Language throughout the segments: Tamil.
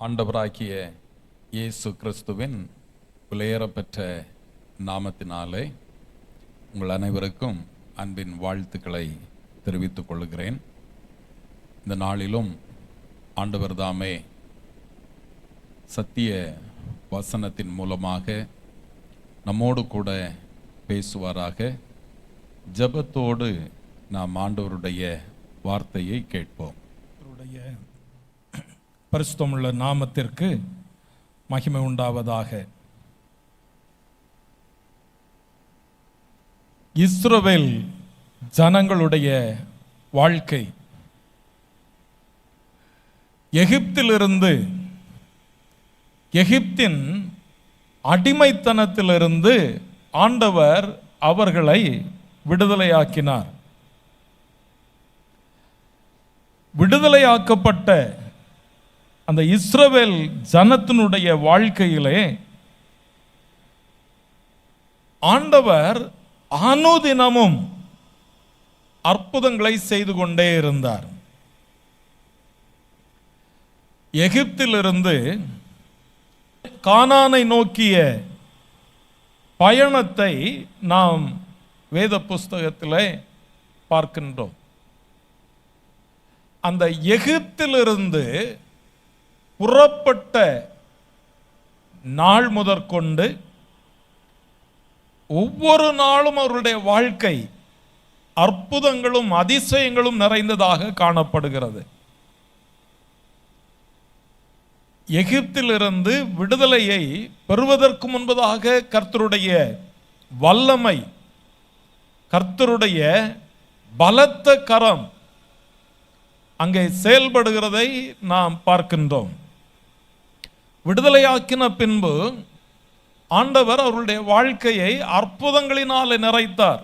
ஆண்டவராகிய இயேசு கிறிஸ்துவின் விலையேறப்பெற்ற நாமத்தினாலே உங்கள் அனைவருக்கும் அன்பின் வாழ்த்துக்களை தெரிவித்துக் கொள்கிறேன். இந்த நாளிலும் ஆண்டவர் தாமே சத்திய வசனத்தின் மூலமாக நம்மோடு கூட பேசுவாராக. ஜெபத்தோடு நாம் ஆண்டவருடைய வார்த்தையை கேட்போம். பரிசுத்தமுள்ள நாமத்திற்கு மகிமை உண்டாவதாக. இஸ்ரவேல் ஜனங்களுடைய வாழ்க்கை எகிப்திலிருந்து, எகிப்தின் அடிமைத்தனத்திலிருந்து ஆண்டவர் அவர்களை விடுதலையாக்கினார். விடுதலையாக்கப்பட்ட அந்த இஸ்ரவேல் ஜனத்தினுடைய வாழ்க்கையிலே ஆண்டவர் அனுதினமும் அற்புதங்களை செய்து கொண்டே இருந்தார். எகிப்திலிருந்து கானானை நோக்கிய பயணத்தை நாம் வேத புஸ்தகத்திலே பார்க்கின்றோம். அந்த எகிப்திலிருந்து புறப்பட்ட நாள் முதற்கொண்டு ஒவ்வொரு நாளும் அவருடைய வாழ்க்கை அற்புதங்களும் அதிசயங்களும் நிறைந்ததாக காணப்படுகிறது. எகிப்திலிருந்து விடுதலையை பெறுவதற்கு முன்பதாக கர்த்தருடைய வல்லமை, கர்த்தருடைய பலத்த கரம் அங்கே செயல்படுகிறதை நாம் பார்க்கின்றோம். விடுதலையாக்கின பின்பு ஆண்டவர் அவருடைய வாழ்க்கையை அற்புதங்களினால் நிறைத்தார்.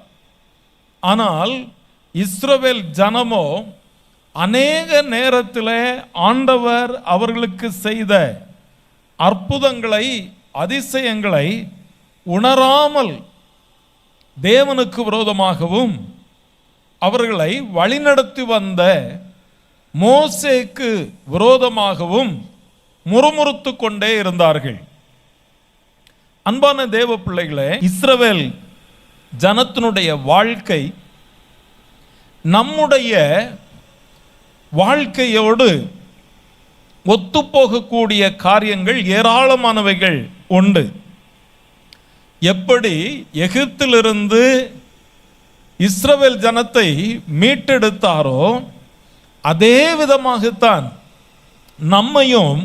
ஆனால் இஸ்ரவேல் ஜனமோ அநேக நேரத்தில் ஆண்டவர் அவர்களுக்கு செய்த அற்புதங்களை, அதிசயங்களை உணராமல் தேவனுக்கு விரோதமாகவும் அவர்களை வழிநடத்தி வந்த மோசேக்கு விரோதமாகவும் முறுமுறுத்து கொண்டே இருந்தார்கள். அன்பான தேவ பிள்ளைகளே, இஸ்ரவேல் ஜனத்தினுடைய வாழ்க்கை நம்முடைய வாழ்க்கையோடு ஒத்துப்போகக்கூடிய காரியங்கள் ஏராளமானவைகள் உண்டு. எப்படி எகிப்திலிருந்து இஸ்ரவேல் ஜனத்தை மீட்டெடுத்தாரோ அதே விதமாகத்தான் நம்மையும்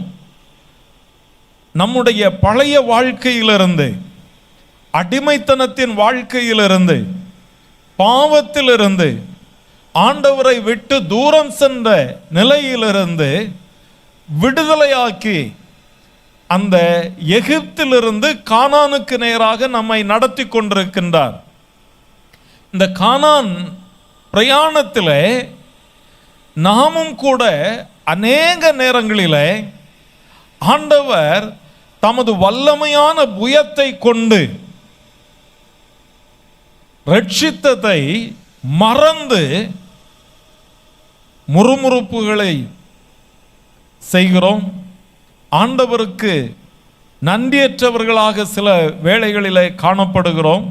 நம்முடைய பழைய வாழ்க்கையிலிருந்து, அடிமைத்தனத்தின் வாழ்க்கையிலிருந்து, பாவத்திலிருந்து, ஆண்டவரை விட்டு தூரம் சென்ற நிலையிலிருந்து விடுதலையாக்கி அந்த எகிப்திலிருந்து கானானுக்கு நேராக நம்மை நடத்தி கொண்டிருக்கின்றார். இந்த கானான் பிரயாணத்திலே நாமும் கூட அநேக நேரங்களிலே ஆண்டவர் தமது வல்லமையான புயத்தை கொண்டு ரட்சித்ததை மறந்து முறுமுறுப்புகளை செய்கிறோம். ஆண்டவருக்கு நன்றியற்றவர்களாக சில வேளைகளிலே காணப்படுகிறோம்.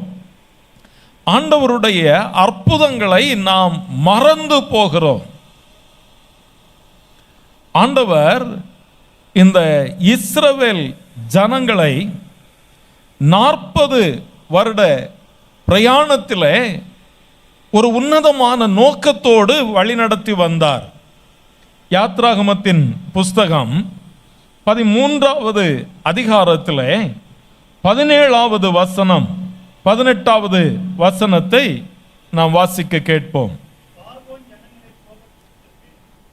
ஆண்டவருடைய அற்புதங்களை நாம் மறந்து போகிறோம். ஆண்டவர் இந்த இஸ்ரவேல் ஜனங்களை 40 வருட பிரயாணத்திலே ஒரு உன்னதமான நோக்கத்தோடு வழிநடத்தி வந்தார். யாத்ராகமத்தின் புஸ்தகம் 13வது அதிகாரத்திலே 17வது வசனம் 18வது வசனத்தை நாம் வாசிக்க கேட்போம்.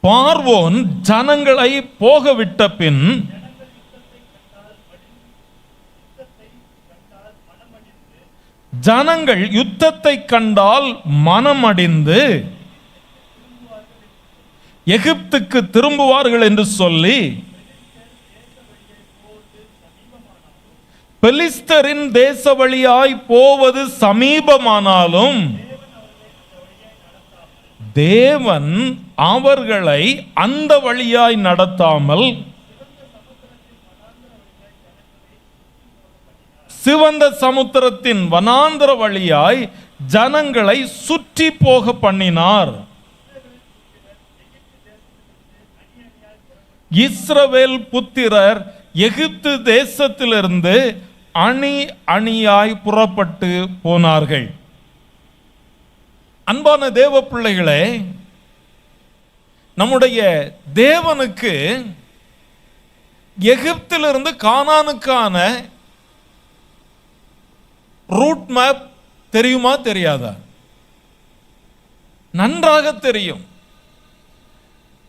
பார்வோன் ஜனங்களை போகவிட்ட பின் ஜனங்கள் யுத்தத்தை கண்டால் மனமடிந்து எகிப்துக்கு திரும்புவார்கள் என்று சொல்லி பெலிஸ்தரின் தேச வழியாய் போவது சமீபமானாலும் தேவன் அவர்களை அந்த வழியாய் நடத்தாமல் சிவந்த சமுத்திரத்தின் வனாந்தர வழியாய் ஜனங்களை சுற்றி போக பண்ணினார். இஸ்ரவேல் புத்திரர் எகிப்து தேசத்திலிருந்து அணி அணியாய் புறப்பட்டு போனார்கள். அன்பான தேவ பிள்ளைகளே, நம்முடைய தேவனுக்கு எகிப்திலிருந்து கானானுக்கான ரூட் மேப் தெரியுமா தெரியாதா? நன்றாக தெரியும்.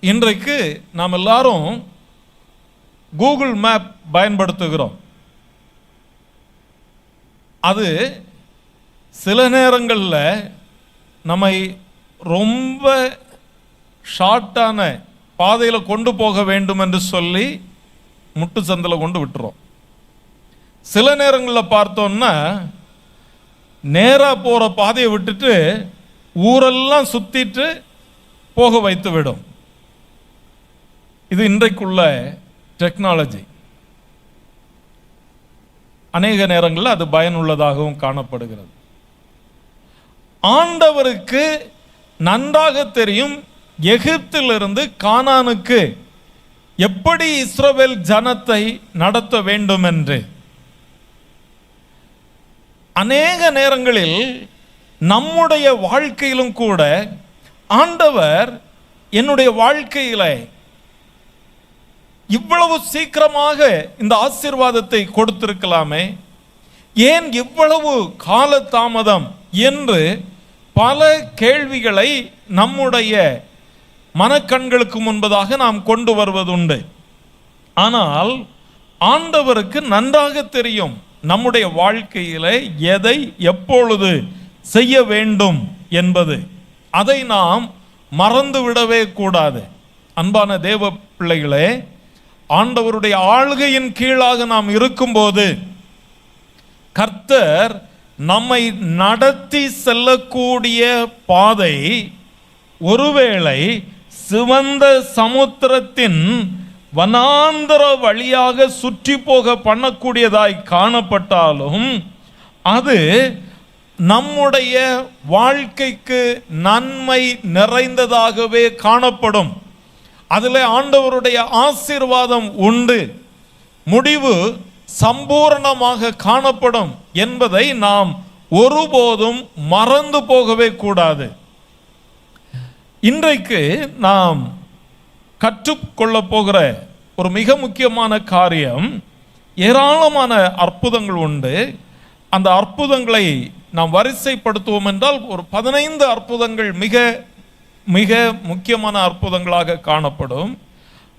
இன்றைக்கு நாம் எல்லாரும் கூகுள் மேப் பயன்படுத்துகிறோம். அது சில நேரங்களில் நம்மை ரொம்ப ஷார்ட்டான பாதையில் கொண்டு போக வேண்டும் என்று சொல்லி முட்டு சந்தில் கொண்டு விட்டுரும். சில நேரங்களில் பார்த்தோம்னா நேராக போகிற பாதையை விட்டுட்டு ஊரெல்லாம் சுற்றிட்டு போக வைத்து விடும். இது இன்றைக்குள்ள டெக்னாலஜி. அநேக நேரங்களில் அது பயனுள்ளதாகவும் காணப்படுகிறது. ஆண்டவருக்கு நன்றாக தெரியும் எகிப்திலிருந்து கானானுக்கு எப்படி இஸ்ரவேல் ஜனத்தை நடத்த வேண்டும் என்று. அநேக நேரங்களில் நம்முடைய வாழ்க்கையிலும் கூட ஆண்டவர் என்னுடைய வாழ்க்கையில இவ்வளவு சீக்கிரமாக இந்த ஆசீர்வாதத்தை கொடுத்திருக்கலாமே, ஏன் இவ்வளவு கால தாமதம் என்று பல கேள்விகளை நம்முடைய மனக்கண்களுக்கு முன்பதாக நாம் கொண்டு வருவதுண்டு. ஆனால் ஆண்டவருக்கு நன்றாக தெரியும் நம்முடைய வாழ்க்கையில எதை எப்பொழுது செய்ய வேண்டும் என்பது. அதை நாம் மறந்துவிடவே கூடாது. அன்பான தேவ பிள்ளைகளே, ஆண்டவருடைய ஆளுகையின் கீழாக நாம் இருக்கும்போது கர்த்தர் நம்மை நடத்தி செல்லக்கூடிய பாதை ஒருவேளை சிவந்த சமுத்திரத்தின் வனாந்தர வழியாக சுற்றி போக பண்ணக்கூடியதாய் காணப்பட்டாலும் அது நம்முடைய வாழ்க்கைக்கு நன்மை நிறைந்ததாகவே காணப்படும். அதில் ஆண்டவருடைய ஆசீர்வாதம் உண்டு, முடிவு சம்பூரணமாக காணப்படும் என்பதை நாம் ஒருபோதும் மறந்து போகவே கூடாது. இன்றைக்கு நாம் கற்றுக்கொள்ள போகிற ஒரு மிக முக்கியமான காரியம், ஏராளமான அற்புதங்கள் உண்டு. அந்த அற்புதங்களை நாம் வரிசைப்படுத்துவோம் என்றால் ஒரு 15 அற்புதங்கள் மிக மிக முக்கியமான அற்புதங்களாக காணப்படும்.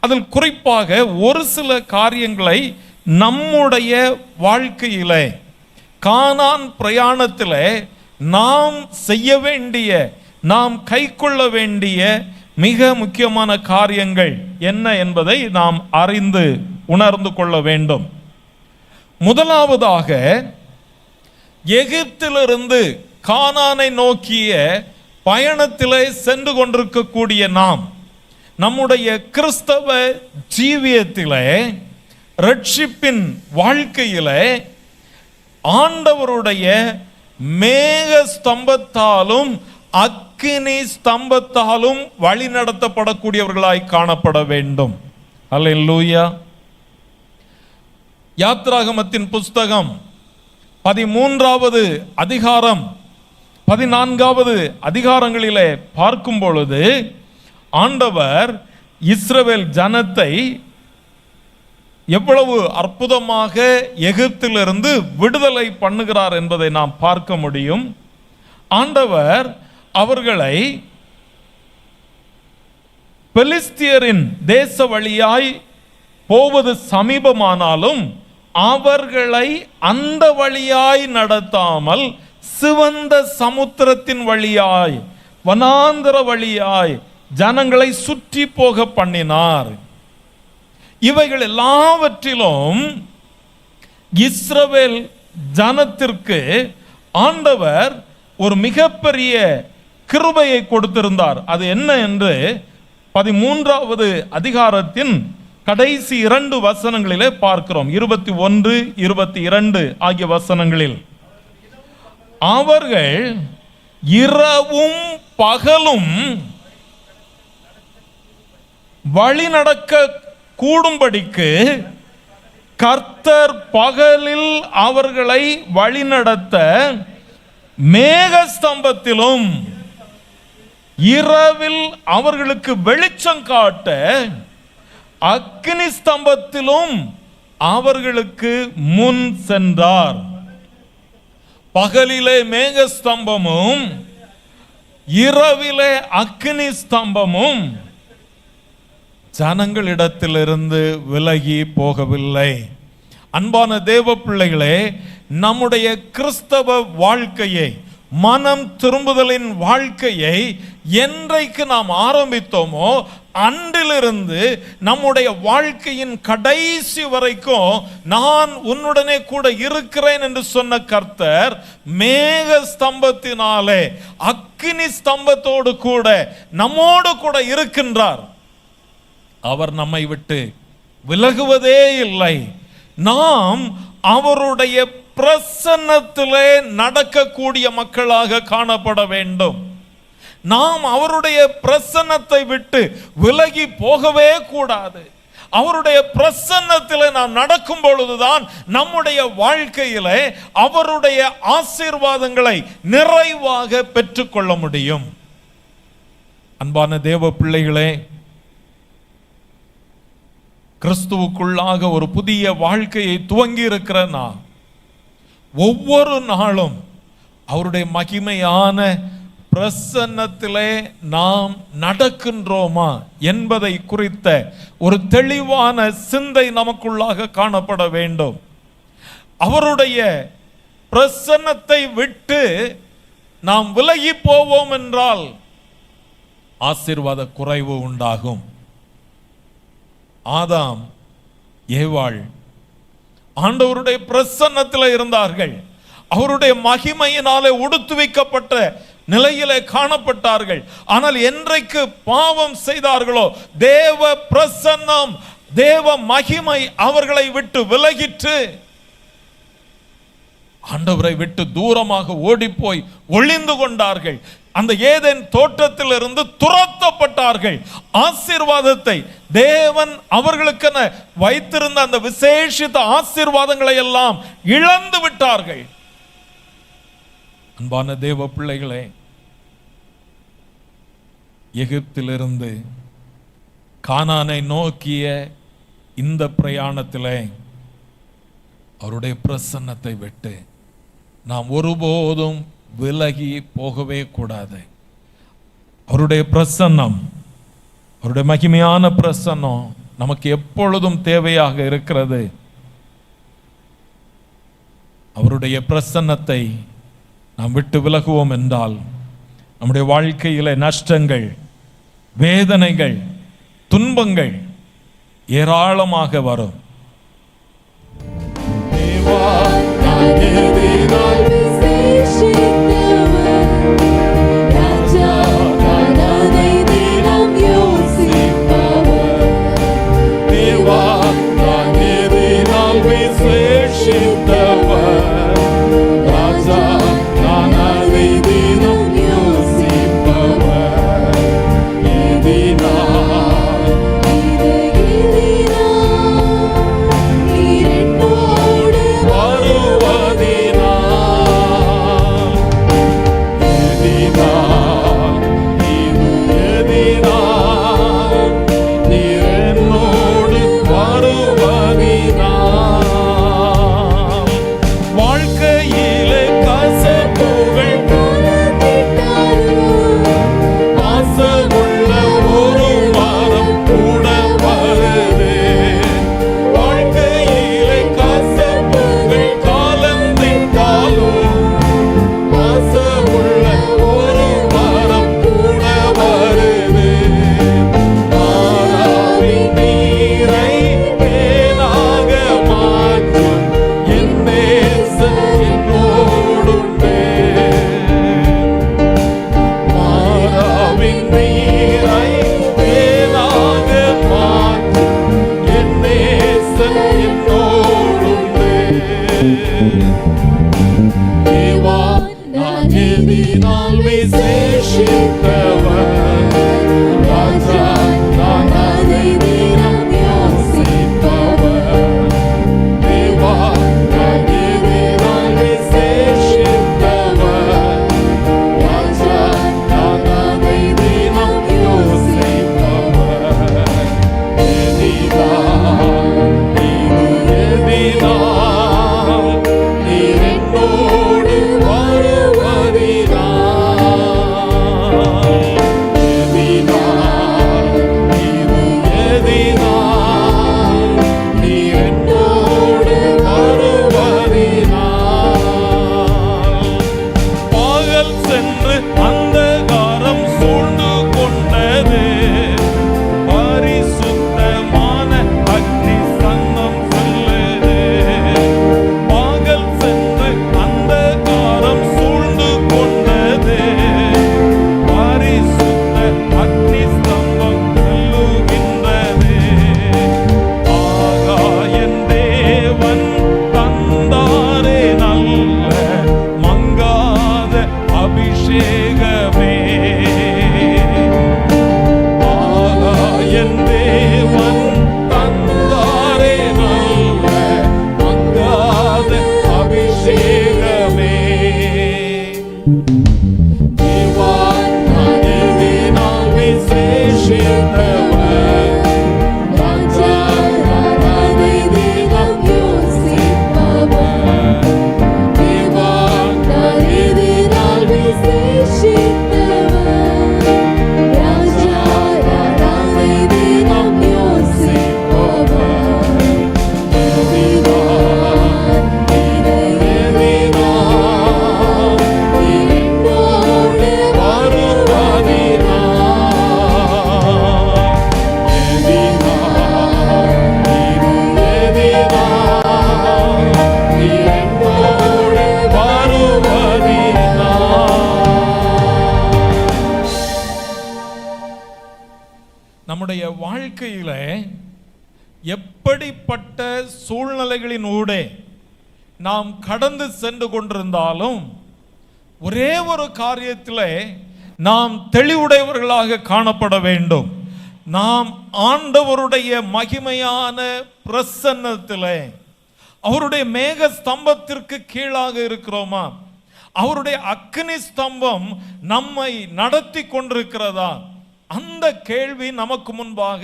அதில் குறிப்பாக ஒரு சில காரியங்களை நம்முடைய வாழ்க்கையிலே கானான் பிரயாணத்திலே நாம் செய்ய வேண்டிய, நாம் கைக்கொள்ள வேண்டிய மிக முக்கியமான காரியங்கள் என்ன என்பதை நாம் அறிந்து உணர்ந்து கொள்ள வேண்டும். முதலாவதாக, எகிப்திலிருந்து கானானை நோக்கிய பயணத்திலே சென்று கொண்டிருக்கக்கூடிய நாம் நம்முடைய கிறிஸ்தவ ஜீவியத்திலே, ரட்சிப்பின் வாழ்க்கையிலே ஆண்டவருடைய மேக ஸ்தம்பத்தாலும் அக்கினி ஸ்தம்பத்தாலும் வழி நடத்தப்படக்கூடியவர்களாய் காணப்பட வேண்டும். அல்லேலூயா. யாத்ராகமத்தின் புஸ்தகம் 13வது அதிகாரம் 14வது அதிகாரங்களிலே பார்க்கும் பொழுது ஆண்டவர் இஸ்ரவேல் ஜனத்தை எவ்வளவு அற்புதமாக எகிப்திலிருந்து விடுதலை பண்ணுகிறார் என்பதை நாம் பார்க்க முடியும். ஆண்டவர் அவர்களை பெலிஸ்தியரின் தேச வழியாய் போவது சமீபமானாலும் அவர்களை அந்த வழியாய் நடத்தாமல் சிவந்த சமுத்திரத்தின் வழியாய், வனாந்தர வழியாய் ஜனங்களை சுற்றி போக பண்ணினார். இவைகள் எல்லாவற்றிலும் இஸ்ரவேல் ஜனத்திற்கு ஆண்டவர் ஒரு மிகப்பெரிய கிருபையை கொடுத்திருந்தார். அது என்ன என்று 13வது அதிகாரத்தின் கடைசி 2 வசனங்களிலே பார்க்கிறோம். 21, 22 ஆகிய வசனங்களில் அவர்கள் இரவும் பகலும் வழி நடக்க கூடும்படிக்கு கர்த்தர் பகலில் அவர்களை வழிநடத்த மேகஸ்தம்பத்திலும் இரவில் அவர்களுக்கு வெளிச்சம் காட்ட அக்கினி ஸ்தம்பத்திலும் அவர்களுக்கு முன் சென்றார். பகலிலே மேகஸ்தம்பமும் இரவிலே அக்கினி ஸ்தம்பமும் ஜனங்களிடத்திலிருந்து விலகி போகவில்லை. அன்பான தேவ பிள்ளைகளே, நம்முடைய கிறிஸ்தவ வாழ்க்கையை, மனம் திரும்புதலின் வாழ்க்கையை என்றைக்கு நாம் ஆரம்பித்தோமோ அன்றிலிருந்து நம்முடைய வாழ்க்கையின் கடைசி வரைக்கும் நான் உன்னுடனே கூட இருக்கிறேன் என்று சொன்ன கர்த்தர் மேக ஸ்தம்பத்தினாலே அக்கினி ஸ்தம்பத்தோடு கூட நம்மோடு கூட இருக்கின்றார். அவர் நம்மை விட்டு விலகுவதே இல்லை. நாம் அவருடைய பிரசன்னத்திலே நடக்கக்கூடிய மக்களாக காணப்பட வேண்டும். நாம் அவருடைய பிரசன்னத்தை விட்டு விலகி போகவே கூடாது. அவருடைய பிரசன்னத்திலே நாம் நடக்கும் பொழுதுதான் நம்முடைய வாழ்க்கையிலே அவருடைய ஆசீர்வாதங்களை நிறைவாக பெற்றுக்கொள்ள முடியும். அன்பான தேவ பிள்ளைகளே, கிறிஸ்துவுக்குள்ளாக ஒரு புதிய வாழ்க்கையை துவங்கி இருக்கிற நாம் ஒவ்வொரு நாளும் அவருடைய மகிமையான பிரசன்னத்திலே நாம் நடக்கின்றோமா என்பதை குறித்த ஒரு தெளிவான சிந்தை நமக்குள்ளாக காணப்பட வேண்டும். அவருடைய பிரசன்னத்தை விட்டு நாம் விலகி போவோம் என்றால் ஆசீர்வாத குறைவு உண்டாகும். ஆதாம் ஏவாள் ஆண்டவருடைய பிரசன்னத்தில் இருந்தார்கள். அவருடைய மகிமையினாலே உடுத்துவிக்கப்பட்ட நிலையிலே காணப்பட்டார்கள். ஆனால் என்றைக்கு பாவம் செய்தார்களோ தேவ பிரசன்னம், தேவ மகிமை அவர்களை விட்டு விலகிற்று. ஆண்டவரை விட்டு தூரமாக ஓடிப்போய் ஒளிந்து கொண்டார்கள். அந்த ஏதேன் தோட்டத்திலிருந்து துரத்தப்பட்டார்கள். ஆசீர்வாதத்தை தேவன் அவர்களுக்கென வைத்திருந்த அந்த விசேஷித்த ஆசீர்வாதங்களை எல்லாம் இழந்து விட்டார்கள். அன்பான தேவ பிள்ளைகளே, எகிப்திலிருந்து கானானை நோக்கிய இந்த பிரயாணத்திலே அவருடைய பிரசன்னத்தை விட்டு நாம் ஒருபோதும் விலகி போகவே கூடாது. அவருடைய பிரசன்னம், அவருடைய மகிமையான பிரசன்னம் நமக்கு எப்பொழுதும் தேவையாக இருக்கிறது. அவருடைய பிரசன்னத்தை நாம் விட்டு விலகுவோம் என்றால் நம்முடைய வாழ்க்கையில நஷ்டங்கள், வேதனைகள், துன்பங்கள் ஏராளமாக வரும். What எதினால் விசேஷித்தவர் ராஜா நான் அதை தினம் யோசிப்பவர் தேவா நான் எதினால் விசேஷித்தவர் ராஜா நான் அதை தினம் யோசிப்பவர் எதினால் நீர் என்னோடு வருவதினால் எதினால் நீர் என்னோடு வருவதினால் பகல் சென்று அந்தகாரம் சூழ்ந்து கொண்டது பரிசுத்தமான அக்னி சங்கம் சொல்லுது பகல் சென்று அந்தகாரம் சூழ்ந்து கொண்டது பரிசுத்த அக்னி ஸ்தம்பம் சொல்லுகின்றது ஆகா என் தேவன் தந்தாரே நல்ல மங்காத அபிஷேகமே ஆகா என் தேவன் தந்தாரே நல்ல மங்காத அபிஷேகமே தேவா நான் எதினால் விசேஷித்தவர் ராஜா நான் அதை தினம் யோசிப்பவர் தேவா நான் எதினால் விசேஷித்தவர் ராஜா நான் அதை தினம் யோசிப்பவர் எதினால் நீர் என்னோடு வருவதினால் எதினால் நீர் என்னோடு வருவதினால் நம்முடைய வாழ்க்கையில எப்படிப்பட்ட சூழ்நிலைகளின் ஊடே நாம் கடந்து சென்று கொண்டிருந்தாலும் ஒரே ஒரு காரியத்திலே நாம் தெளிவுடையவர்களாக காணப்பட வேண்டும். நாம் ஆண்டவருடைய மகிமையான பிரசன்னத்திலே அவருடைய மேக ஸ்தம்பத்திற்கு கீழாக இருக்கிறோமா? அவருடைய அக்கினி ஸ்தம்பம் நம்மை நடத்தி கொண்டிருக்கிறதா? அந்த கேள்வி நமக்கு முன்பாக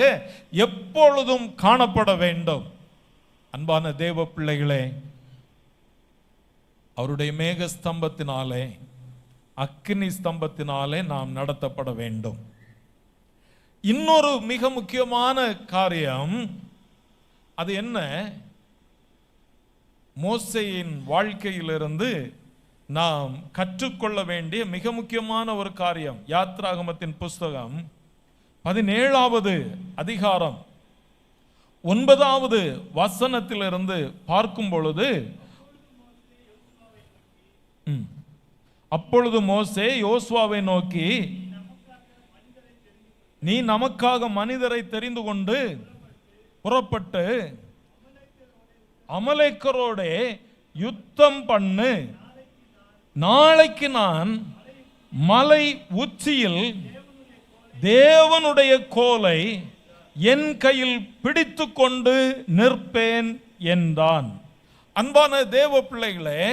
எப்பொழுதும் காணப்பட வேண்டும். அன்பான தேவ பிள்ளைகளே, அவருடைய மேக ஸ்தம்பத்தினாலே அக்கினி ஸ்தம்பத்தினாலே நாம் நடத்தப்பட வேண்டும். இன்னொரு மிக முக்கியமான காரியம் அது என்ன? மோசேயின் வாழ்க்கையிலிருந்து நாம் கற்றுக்கொள்ள வேண்டிய மிக முக்கியமான ஒரு காரியம். யாத்ராகமத்தின் புஸ்தகம் 17வது அதிகாரம் 9வது வசனத்திலிருந்து பார்க்கும் பொழுது, அப்பொழுது மோசே யோசுவாவை நோக்கி, நீ நமக்காக மனிதரை தெரிந்து கொண்டு புறப்பட்டு அமலேக்கரோட யுத்தம் பண்ணு. நாளைக்கு நான் மலை உச்சியில் தேவனுடைய கோலை என் கையில் பிடித்து கொண்டு நிற்பேன் என்றான். அன்பான தேவ பிள்ளைகளே,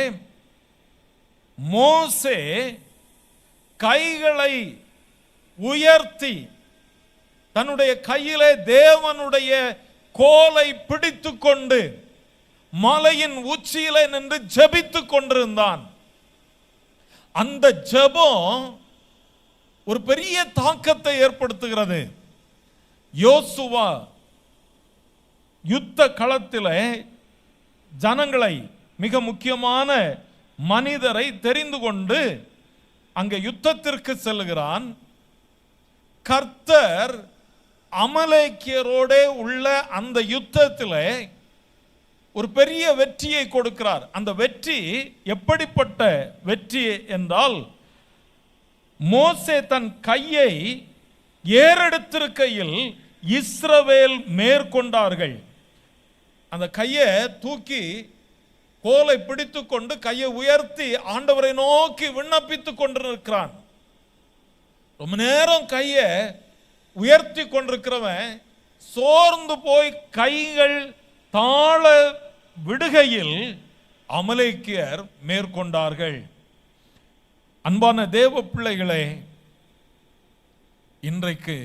மோசே கைகளை உயர்த்தி தன்னுடைய கையிலே தேவனுடைய கோலை பிடித்து கொண்டு மலையின் உச்சியிலே நின்று ஜெபித்துக் கொண்டிருந்தான். அந்த ஜெபம் ஒரு பெரிய தாக்கத்தை ஏற்படுத்துகிறது. யோசுவா யுத்த களத்திலே ஜனங்களை, மிக முக்கியமான மனிதரை தெரிந்து கொண்டு அங்கே யுத்தத்திற்கு செல்கிறான். கர்த்தர் அமலேக்கியரோட உள்ள அந்த யுத்தத்திலே ஒரு பெரிய வெற்றியை கொடுக்கிறார். அந்த வெற்றி எப்படிப்பட்ட வெற்றி என்றால், மோசே தன் கையை ஏறெடுத்திருக்கையில் இஸ்ரவேல் மேற்கொண்டார்கள். அந்த கையை தூக்கி கோலை பிடித்து கொண்டு கையை உயர்த்தி ஆண்டவரை நோக்கி விண்ணப்பித்துக் கொண்டிருக்கிறான். ரொம்ப நேரம் கையை உயர்த்தி கொண்டிருக்கிறவன் சோர்ந்து போய் கைகள் தாழ விடுகையில் அமலேக்கியர் மேற்கொண்டார்கள். அன்பான தேவ பிள்ளைகளே, இன்றைக்கு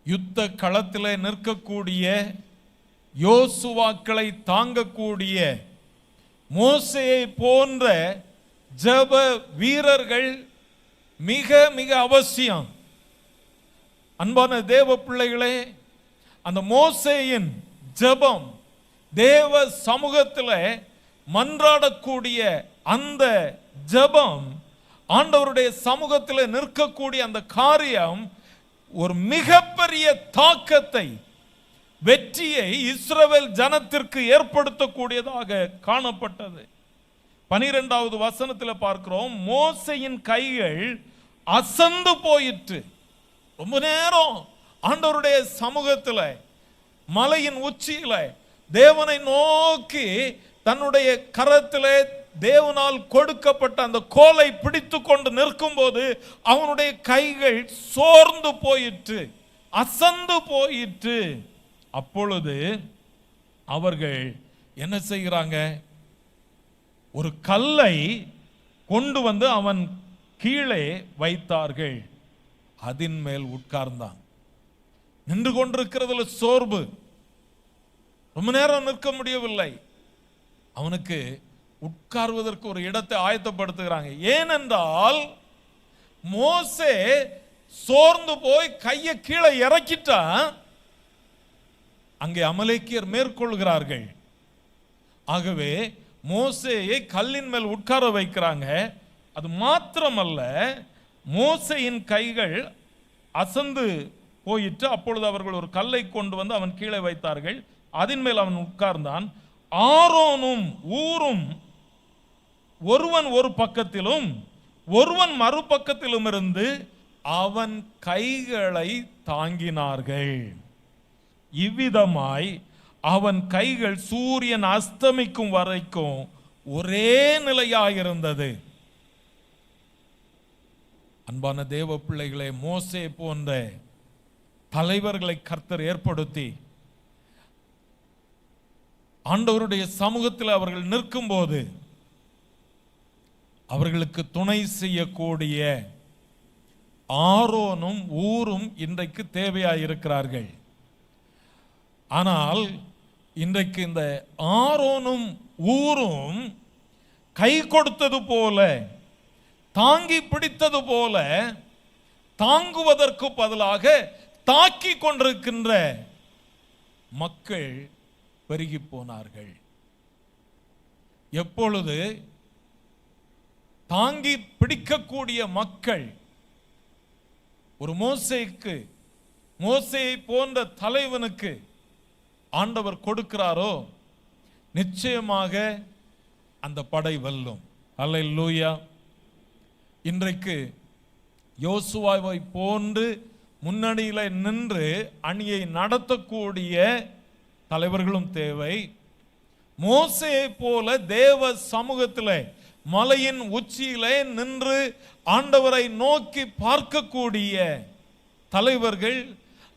யுத்த களத்திலே நிற்கக்கூடிய யோசுவாக்களை தாங்கக்கூடிய மோசேயை போன்ற ஜெப வீரர்கள் மிக மிக அவசியம். அன்பான தேவ பிள்ளைகளே, அந்த மோசேயின் ஜெபம், தேவ சமூகத்தில் மன்றாடக்கூடிய அந்த ஜெபம், ஆண்டவருடைய சமூகத்தில் நிற்கக்கூடிய அந்த காரியம் ஒரு மிகப்பெரிய தாக்கத்தை, வெற்றியை இஸ்ரவேல் ஜனத்திற்கு ஏற்படுத்தக்கூடியதாக காணப்பட்டது. 12வது வசனத்தில் பார்க்கிறோம், மோசேயின் கைகள் அசந்து போயிற்று. ரொம்ப நேரம் ஆண்டவருடைய சமூகத்தில் மலையின் உச்சியில தேவனை நோக்கி தன்னுடைய கரத்திலே தேவனால் கொடுக்கப்பட்ட அந்த கோலை பிடித்து கொண்டு நிற்கும் போது அவனுடைய கைகள் சோர்ந்து போயிற்று, அசந்து போயிற்று. அப்பொழுது அவர்கள் என்ன செய்கிறாங்க? ஒரு கல்லை கொண்டு வந்து அவன் கீழே வைத்தார்கள். அதன் மேல் உட்கார்ந்தான். நின்று கொண்டிருக்கிறதுல சோர்வு, ரொம்ப நேரம் நிற்க முடியவில்லை. அவனுக்கு உட்கார்வதற்கு ஒரு இடத்தை ஆயத்தப்படுத்துகிறாங்க. ஏனென்றால் மோசே சோர்ந்து போய் கையை கீழே இறக்கிட்டான். அங்கே அமலேக்கியர் மேற்கொள்கிறார்கள். ஆகவே மோசேயை கல்லின் மேல் உட்கார வைக்கிறாங்க. அது மாத்திரமல்ல, மோசேயின் கைகள் அசந்து போயிற்று. அப்பொழுது அவர்கள் ஒரு கல்லை கொண்டு வந்து அவன் கீழே வைத்தார்கள். அதன் மேல் அவன் உட்கார்ந்தான். ஆரோனும் ஊரும் ஒருவன் ஒரு பக்கத்திலும் ஒருவன் மறுபக்கத்திலும் இருந்து அவன் கைகளை தாங்கினார்கள். இவ்விதமாய் அவன் கைகள் சூரியன் அஸ்தமிக்கும் வரைக்கும் ஒரே நிலையாயிருந்தது. அன்பான தேவ பிள்ளைகளே, மோசே போன்ற தலைவர்களை கர்த்தர் ஏற்படுத்தி ஆண்டவருடைய சமூகத்தில் அவர்கள் நிற்கும் போது அவர்களுக்கு துணை செய்யக்கூடிய ஆரோனும் ஊரும் இன்றைக்கு தேவையாயிருக்கிறார்கள். ஆனால் இன்றைக்கு இந்த ஆரோனும் ஊரும் கை கொடுத்தது போல, தாங்கி பிடித்தது போல, தாங்குவதற்கு பதிலாக தாக்கி கொண்டிருக்கின்ற மக்கள் பெருகி போனார்கள். எப்பொழுது தாங்கி பிடிக்கக்கூடிய மக்கள் ஒரு மோசேயை போன்ற தலைவனுக்கு ஆண்டவர் கொடுக்கிறாரோ, நிச்சயமாக அந்த படை வெல்லும். அல்லேலூயா. இன்றைக்கு யோசுவாவை போன்று முன்னணியில் நின்று அணியை நடத்தக்கூடிய தலைவர்களும் தேவை. மோசேயை போல தேவ சமூகத்தில் மலையின் உச்சியிலே நின்று ஆண்டவரை நோக்கி பார்க்கக்கூடிய தலைவர்கள்,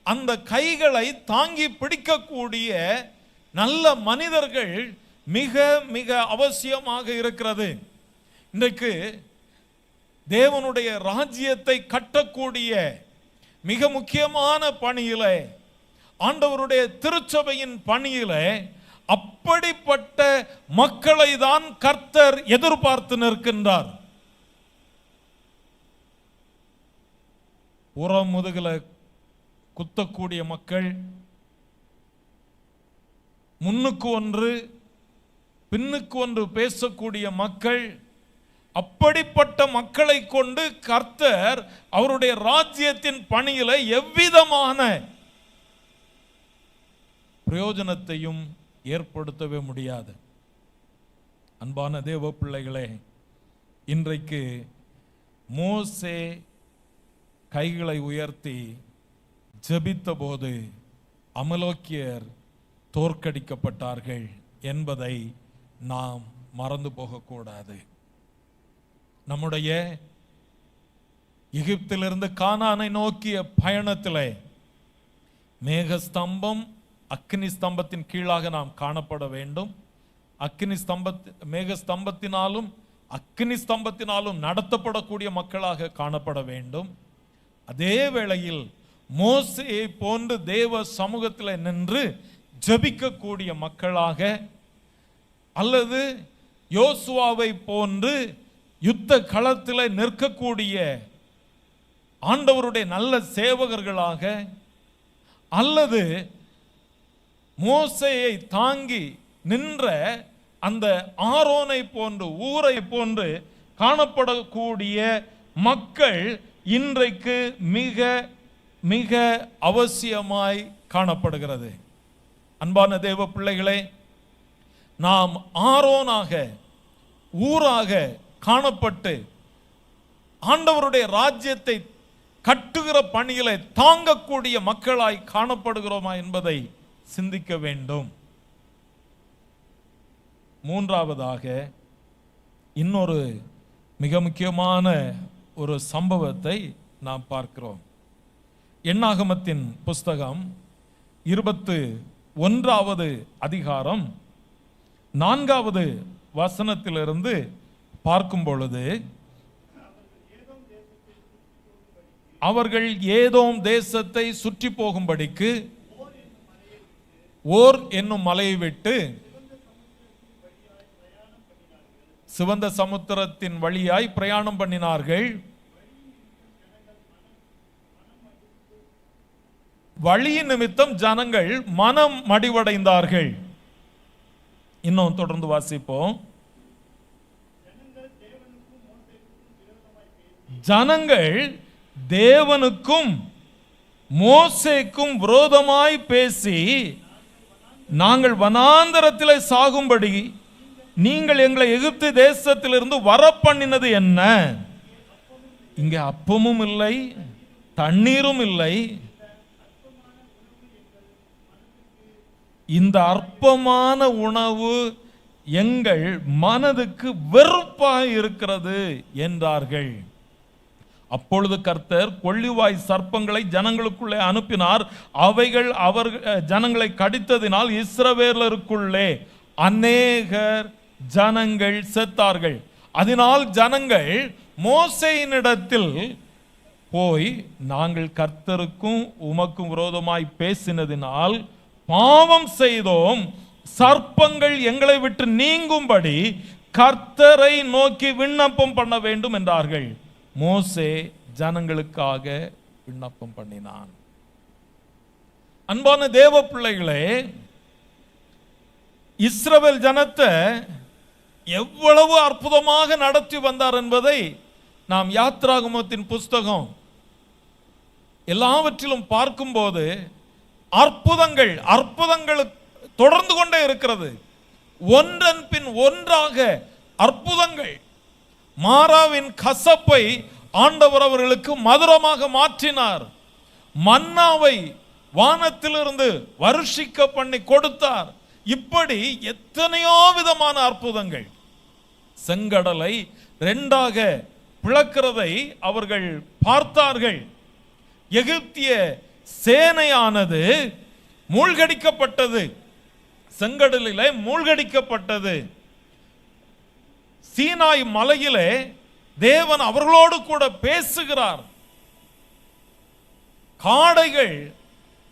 அந்த கைகளை தாங்கி பிடிக்கக்கூடிய நல்ல மனிதர்கள் மிக மிக அவசியமாக இருக்கிறது. இன்றைக்கு தேவனுடைய ராஜ்யத்தை கட்டக்கூடிய மிக முக்கியமான பணியிலே, ஆண்டவருடைய திருச்சபையின் பணியிலே அப்படிப்பட்ட மக்களை தான் கர்த்தர் எதிர்பார்த்து நிற்கின்றார். புறம் முதுகில குத்தக்கூடிய மக்கள், முன்னுக்கு ஒன்று பின்னுக்கு ஒன்று பேசக்கூடிய மக்கள், அப்படிப்பட்ட மக்களை கொண்டு கர்த்தர் அவருடைய ராஜ்யத்தின் பணியில எவ்விதமான பிரயோஜனத்தையும் ஏற்படுத்தவே முடியாது. அன்பான தேவ பிள்ளைகளே, இன்றைக்கு மோசே கைகளை உயர்த்தி ஜெபித்த போது அமலேக்கியர் தோற்கடிக்கப்பட்டார்கள் என்பதை நாம் மறந்து போகக்கூடாது. நம்முடைய எகிப்திலிருந்து கானானை நோக்கிய பயணத்திலே மேகஸ்தம்பம் அக்னி ஸ்தம்பத்தின் கீழாக நாம் காணப்பட வேண்டும். மேகஸ்தம்பத்தினாலும் அக்னி ஸ்தம்பத்தினாலும் நடத்தப்படக்கூடிய மக்களாக காணப்பட வேண்டும். அதே வேளையில் மோசேயை போன்று தேவ சமூகத்தில் நின்று ஜெபிக்கக்கூடிய மக்களாக, அல்லது யோசுவாவை போன்று யுத்த களத்தில் நிற்கக்கூடிய ஆண்டவருடைய நல்ல சேவகர்களாக, அல்லது மோசேயை தாங்கி நின்ற அந்த ஆரோனை போன்று ஊரை போன்று காணப்படக்கூடிய மக்கள் இன்றைக்கு மிக மிக அவசியமாய் காணப்படுகிறது. அன்பான தேவ பிள்ளைகளே, நாம் ஆரோனாக ஊராக காணப்பட்டு ஆண்டவருடைய ராஜ்யத்தை கட்டுகிற பணிகளை தாங்கக்கூடிய மக்களாய் காணப்படுகிறோமா என்பதை சிந்திக்க வேண்டும். மூன்றாவதாக இன்னொரு மிக முக்கியமான ஒரு சம்பவத்தை நாம் பார்க்கிறோம். எண்ணாகமத்தின் புஸ்தகம் 21வது அதிகாரம் 4வது வசனத்திலிருந்து பார்க்கும் பொழுது, அவர்கள் ஏதோம் தேசத்தை சுற்றி போகும்படிக்கு ஓர் என்னும் மலையை விட்டு சிவந்த சமுத்திரத்தின் வழியாய் பிரயாணம் பண்ணினார்கள். வழியின் நிமித்தம் ஜனங்கள் மனம் மடிவடைந்தார்கள். இன்னும் தொடர்ந்து வாசிப்போம். ஜனங்கள் தேவனுக்கும் மோசேக்கும் விரோதமாய் பேசி, நாங்கள் வனாந்தரத்தில் சாகும்படி நீங்கள் எங்களை எகிப்து தேசத்திலிருந்து வர பண்ணினது என்ன? இங்கே அப்பமும் இல்லை, தண்ணீரும் இல்லை. இந்த அற்பமான உணவு எங்கள் மனதுக்கு வெறுப்பாய் இருக்கிறது என்றார்கள். அப்பொழுது கர்த்தர் கொள்ளிவாய் சர்ப்பங்களை ஜனங்களுக்குள்ளே அனுப்பினார். அவைகள் ஜனங்களை கடித்ததினால் இஸ்ரவேலருக்குள்ளே அநேகர் ஜனங்கள் செத்தார்கள். அதனால் ஜனங்கள் மோசேயினிடத்தில் போய், நாங்கள் கர்த்தருக்கும் உமக்கும் விரோதமாய் பேசினதினால் பாவம் செய்தோம், சர்ப்பங்கள் எங்களை விட்டு நீங்கும்படி கர்த்தரை நோக்கி விண்ணப்பம் பண்ண வேண்டும் என்றார்கள். மோசே ஜனங்களுக்காக விண்ணப்பம் பண்ணினான். அன்பான தேவ பிள்ளைகளே, இஸ்ரவேல் ஜனத்தை எவ்வளவு அற்புதமாக நடத்தி வந்தார் என்பதை நாம் யாத்ராகமத்தின் புஸ்தகம் எல்லாவற்றிலும் பார்க்கும்போது அற்புதங்கள் தொடர்ந்து கொண்டே இருக்கிறது. ஒன்றன் பின் ஒன்றாக அற்புதங்கள். மாறாவின் கசப்பை ஆண்டவர் அவர்களுக்கு மதுரமாக மாற்றினார். மன்னாவை வானத்திலிருந்து வருஷிக்க பண்ணி கொடுத்தார். இப்படி எத்தனையோ விதமான அற்புதங்கள். செங்கடலை இரண்டாக பிளக்கிறதை அவர்கள் பார்த்தார்கள். எகிப்திய சேனையானது மூழ்கடிக்கப்பட்டது, செங்கடலிலே மூழ்கடிக்கப்பட்டது. சீனாய் மலையிலே தேவன் அவர்களோடு கூட பேசுகிறார். காடைகள்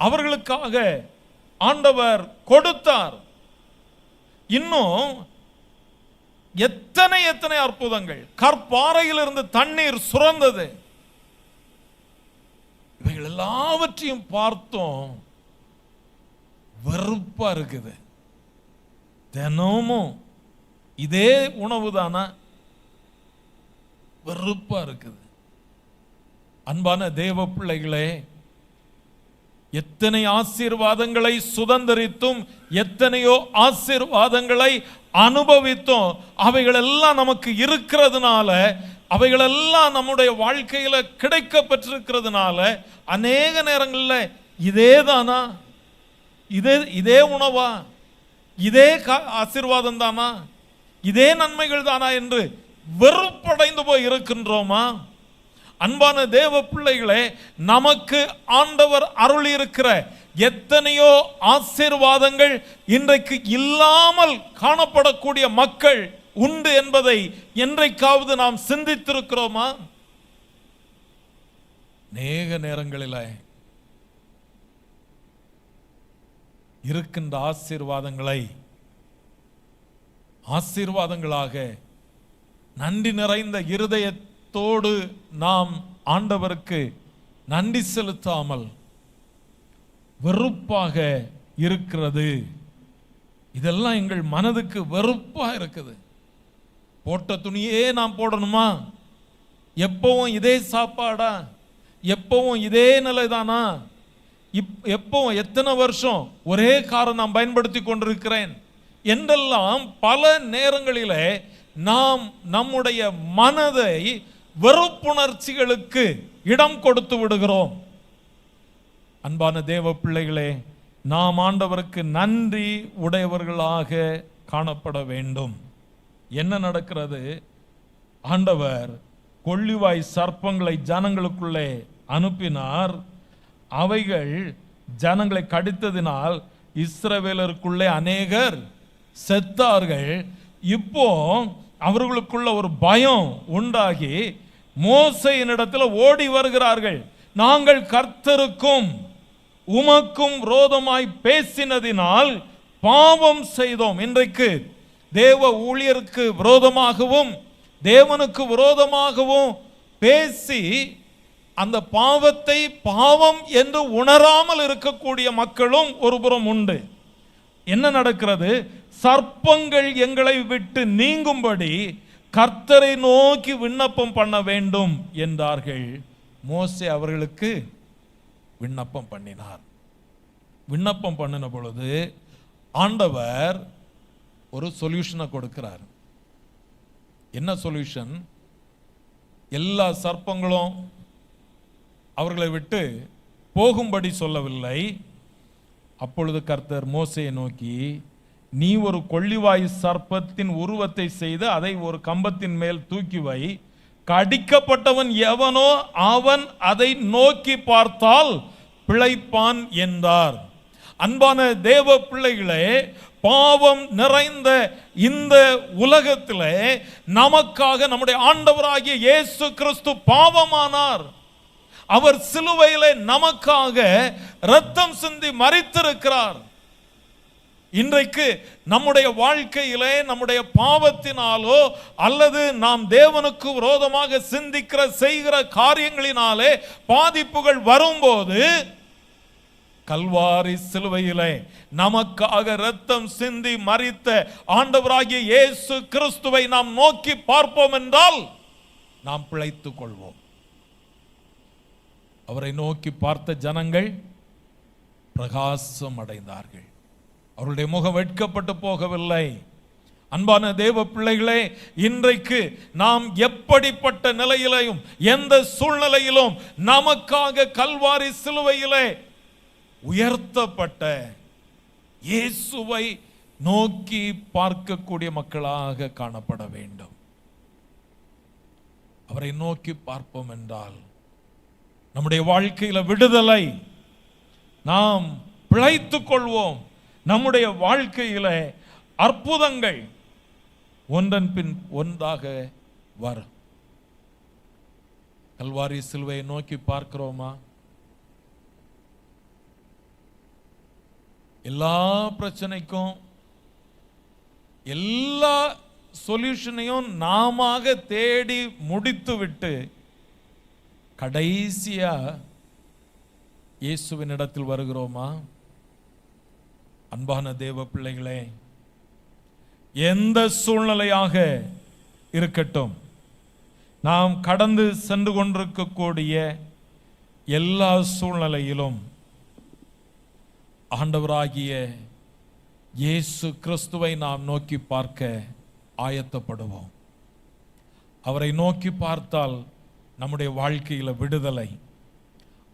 அவர்களுக்காக ஆண்டவர் கொடுத்தார். இன்னும் எத்தனை எத்தனை அற்புதங்கள். கற்பாறையிலிருந்து தண்ணீர் சுரந்தது. இவைகள் எல்லாவற்றையும் பார்த்தோம். வெறுப்பா இருக்குது. தினமும் இதே உணவு தானா? வெறுப்பா இருக்குது. அன்பான தேவ பிள்ளைகளே, எத்தனை ஆசீர்வாதங்களை சுதந்தரித்தும் எத்தனையோ ஆசீர்வாதங்களை அனுபவித்தோம். அவைகளெல்லாம் நமக்கு இருக்கிறதுனால, அவைகளெல்லாம் நம்முடைய வாழ்க்கையில கிடைக்க பெற்றிருக்கிறதுனால அநேக நேரங்களில் இதே தானா, இதே உணவா, இதே ஆசீர்வாதம் தானா இதே நன்மைகள் தானா என்று வெறுப்படைந்து போய் இருக்கின்றோமா? அன்பான தேவ பிள்ளைகளே, நமக்கு ஆண்டவர் அருளி இருக்கிற எத்தனையோ ஆசீர்வாதங்கள் இன்றைக்கு இல்லாமல் காணப்படக்கூடிய மக்கள் உண்டு என்பதை என்றைக்காவது நாம் சிந்தித்திருக்கிறோமா? அநேக நேரங்களில் இருக்கின்ற ஆசீர்வாதங்களாக நன்றி நிறைந்த இருதயத்தோடு நாம் ஆண்டவருக்கு நன்றி செலுத்தாமல் வெறுப்பாக இருக்கிறது. இதெல்லாம் எங்கள் மனதுக்கு வெறுப்பா இருக்குது. போட்ட துணியே நாம் போடணுமா? எப்பவும் இதே சாப்பாடா? எப்பவும் இதே நிலைதானா? எப்பவும் எத்தனை வருஷம் ஒரே காரை நான் பயன்படுத்தி கொண்டிருக்கிறேன் என்றெல்லாம் பல நேரங்களிலே நாம் நம்முடைய மனதை வெறுப்புணர்ச்சிகளுக்கு இடம் கொடுத்து விடுகிறோம். அன்பான தேவ பிள்ளைகளே, நாம் ஆண்டவருக்கு நன்றி உடையவர்களாக காணப்பட வேண்டும். என்ன நடக்கிறது? ஆண்டவர் கொள்ளிவாய் சர்ப்பங்களை ஜனங்களுக்குள்ளே அனுப்பினார். அவைகள் ஜனங்களை கடித்ததினால் இஸ்ரவேலருக்குள்ளே அநேகர் செத்தார்கள். இப்போ அவர்களுக்குள்ள ஒரு பயம் உண்டாகி மோசேயினிடத்தில் ஓடி வருகிறார்கள். நாங்கள் கர்த்தருக்கும் உமக்கும் விரோதமாய் பேசினதினால் பாவம் செய்தோம். இன்றைக்கு தேவ ஊழியருக்கு விரோதமாகவும் தேவனுக்கு விரோதமாகவும் பேசி அந்த பாவத்தை பாவம் என்று உணராமல் இருக்கக்கூடிய மக்களும் ஒருபுறம் உண்டு. என்ன நடக்கிறது? சர்ப்பங்கள் எங்களை விட்டு நீங்கும்படி கர்த்தரை நோக்கி விண்ணப்பம் பண்ண வேண்டும் என்றார்கள். மோசே அவர்களுக்கு விண்ணப்பம் பண்ணினார். விண்ணப்பம் பண்ணின பொழுது ஆண்டவர் ஒரு சொல்யூஷனை கொடுக்கிறார். என்ன சொல்யூஷன்? எல்லா சர்ப்பங்களும் அவர்களை விட்டு போகும்படி சொல்லவில்லை. அப்பொழுது கர்த்தர் மோசேயை நோக்கி, நீ ஒரு கொள்ளிவாய் சர்ப்பத்தின் உருவத்தை செய்து அதை ஒரு கம்பத்தின் மேல் தூக்கி வை, கடிக்கப்பட்டவன் எவனோ அவன் அதை நோக்கி பார்த்தால் பிழைப்பான் என்றார். அன்பான தேவ பிள்ளைகளே, பாவம் நிறைந்த இந்த உலகத்திலே நமக்காக நம்முடைய ஆண்டவராகிய இயேசு கிறிஸ்து பாவமானார். அவர் சிலுவையிலே நமக்காக இரத்தம் சிந்தி மரித்திருக்கிறார். இன்றைக்கு நம்முடைய வாழ்க்கையிலே நம்முடைய பாவத்தினாலோ அல்லது நாம் தேவனுக்கு விரோதமாக சிந்திக்கிற செய்கிற காரியங்களினாலே பாதிப்புகள் வரும்போது கல்வாரி சிலுவையிலே நமக்காக இரத்தம் சிந்தி மரித்த ஆண்டவராகிய இயேசு கிறிஸ்துவை நாம் நோக்கி பார்ப்போம் என்றால் நாம் பிழைத்துக் கொள்வோம். அவரை நோக்கி பார்த்த ஜனங்கள் பிரகாசம் அடைந்தார்கள். அவருடைய முகம் வெட்கப்பட்டு போகவில்லை. அன்பான தேவ பிள்ளைகளே, இன்றைக்கு நாம் எப்படிப்பட்ட நிலையிலும் எந்த சூழ்நிலையிலும் நமக்காக கல்வாரி சிலுவையிலே உயர்த்தப்பட்ட இயேசுவை நோக்கி பார்க்கக்கூடிய மக்களாக காணப்பட வேண்டும். அவரை நோக்கி பார்ப்போம் என்றால் நம்முடைய வாழ்க்கையில விடுதலை, நாம் பிழைத்துக் கொள்வோம். நம்முடைய வாழ்க்கையில அற்புதங்கள் ஒன்றன் பின் ஒன்றாக வரும். கல்வாரி சிலுவையை நோக்கி பார்க்கிறோமா? எல்லா பிரச்சனைக்கும் எல்லா சொல்யூஷனையும் நாம தேடி முடித்து விட்டு கடைசியா இயேசுவின் இடத்தில் வருகிறோமா? அன்பான தேவ பிள்ளைகளே, எந்த சூழ்நிலையாக இருக்கட்டும், நாம் கடந்து சென்று கொண்டிருக்கக்கூடிய எல்லா சூழ்நிலையிலும் ஆண்டவராகிய இயேசு கிறிஸ்துவை நாம் நோக்கி பார்க்க ஆயத்தப்படுவோம். அவரை நோக்கி பார்த்தால் நம்முடைய வாழ்க்கையில விடுதலை,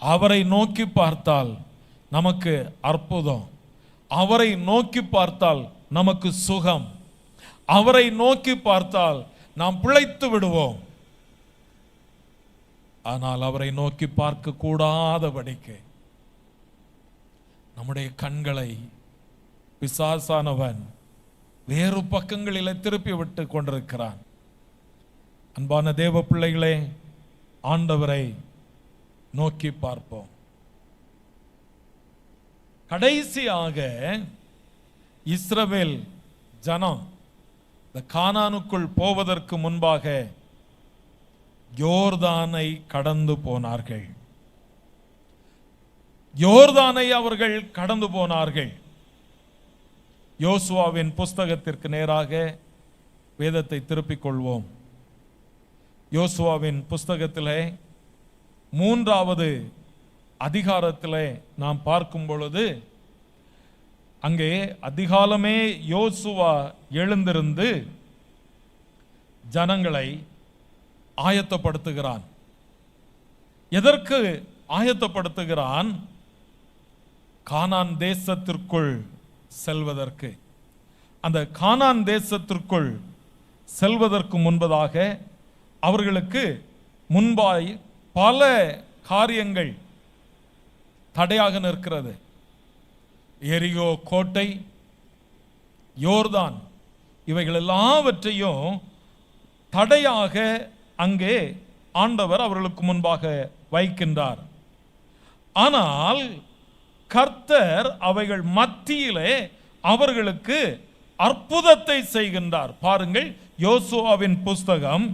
அவரை நோக்கி பார்த்தால் நமக்கு அற்புதம், அவரை நோக்கி பார்த்தால் நமக்கு சுகம், அவரை நோக்கி பார்த்தால் நாம் பிழைத்து விடுவோம். ஆனால் அவரை நோக்கி பார்க்க கூடாதபடிக்கு நம்முடைய கண்களை பிசாசானவன் வேறு பக்கங்களில் திருப்பி விட்டு கொண்டிருக்கிறான். அன்பான தேவ பிள்ளைகளே, ஆண்டவரை நோக்கி பார்ப்போம். கடைசியாக இஸ்ரவேல் ஜனம் இந்த கானானுக்குள் போவதற்கு முன்பாக யோர்தானை கடந்து போனார்கள். யோர்தானை அவர்கள் கடந்து போனார்கள். யோசுவாவின் புஸ்தகத்திற்கு நேராக வேதத்தை திருப்பிக் கொள்வோம். யோசுவாவின் புஸ்தகத்திலே 3வது அதிகாரத்திலே நாம் பார்க்கும் பொழுது, அங்கே அதிகாலமே யோசுவா எழுந்திருந்து ஜனங்களை ஆயத்தப்படுத்துகிறான். எதற்கு ஆயத்தப்படுத்துகிறான்? கானான் தேசத்திற்குள் செல்வதற்கு. அந்த கானான் தேசத்திற்குள் செல்வதற்கு முன்பதாக அவர்களுக்கு முன்பாய் பல காரியங்கள் தடையாக நிற்கிறது. எரிகோ கோட்டை, யோர்தான், இவைகள் எல்லாவற்றையும் தடையாக அங்கே ஆண்டவர் அவர்களுக்கு முன்பாக வைக்கின்றார். ஆனால் கர்த்தர் அவைகள் மத்தியிலே அவர்களுக்கு அற்புதத்தை செய்கின்றார். பாருங்கள், யோசுவாவின் புஸ்தகம்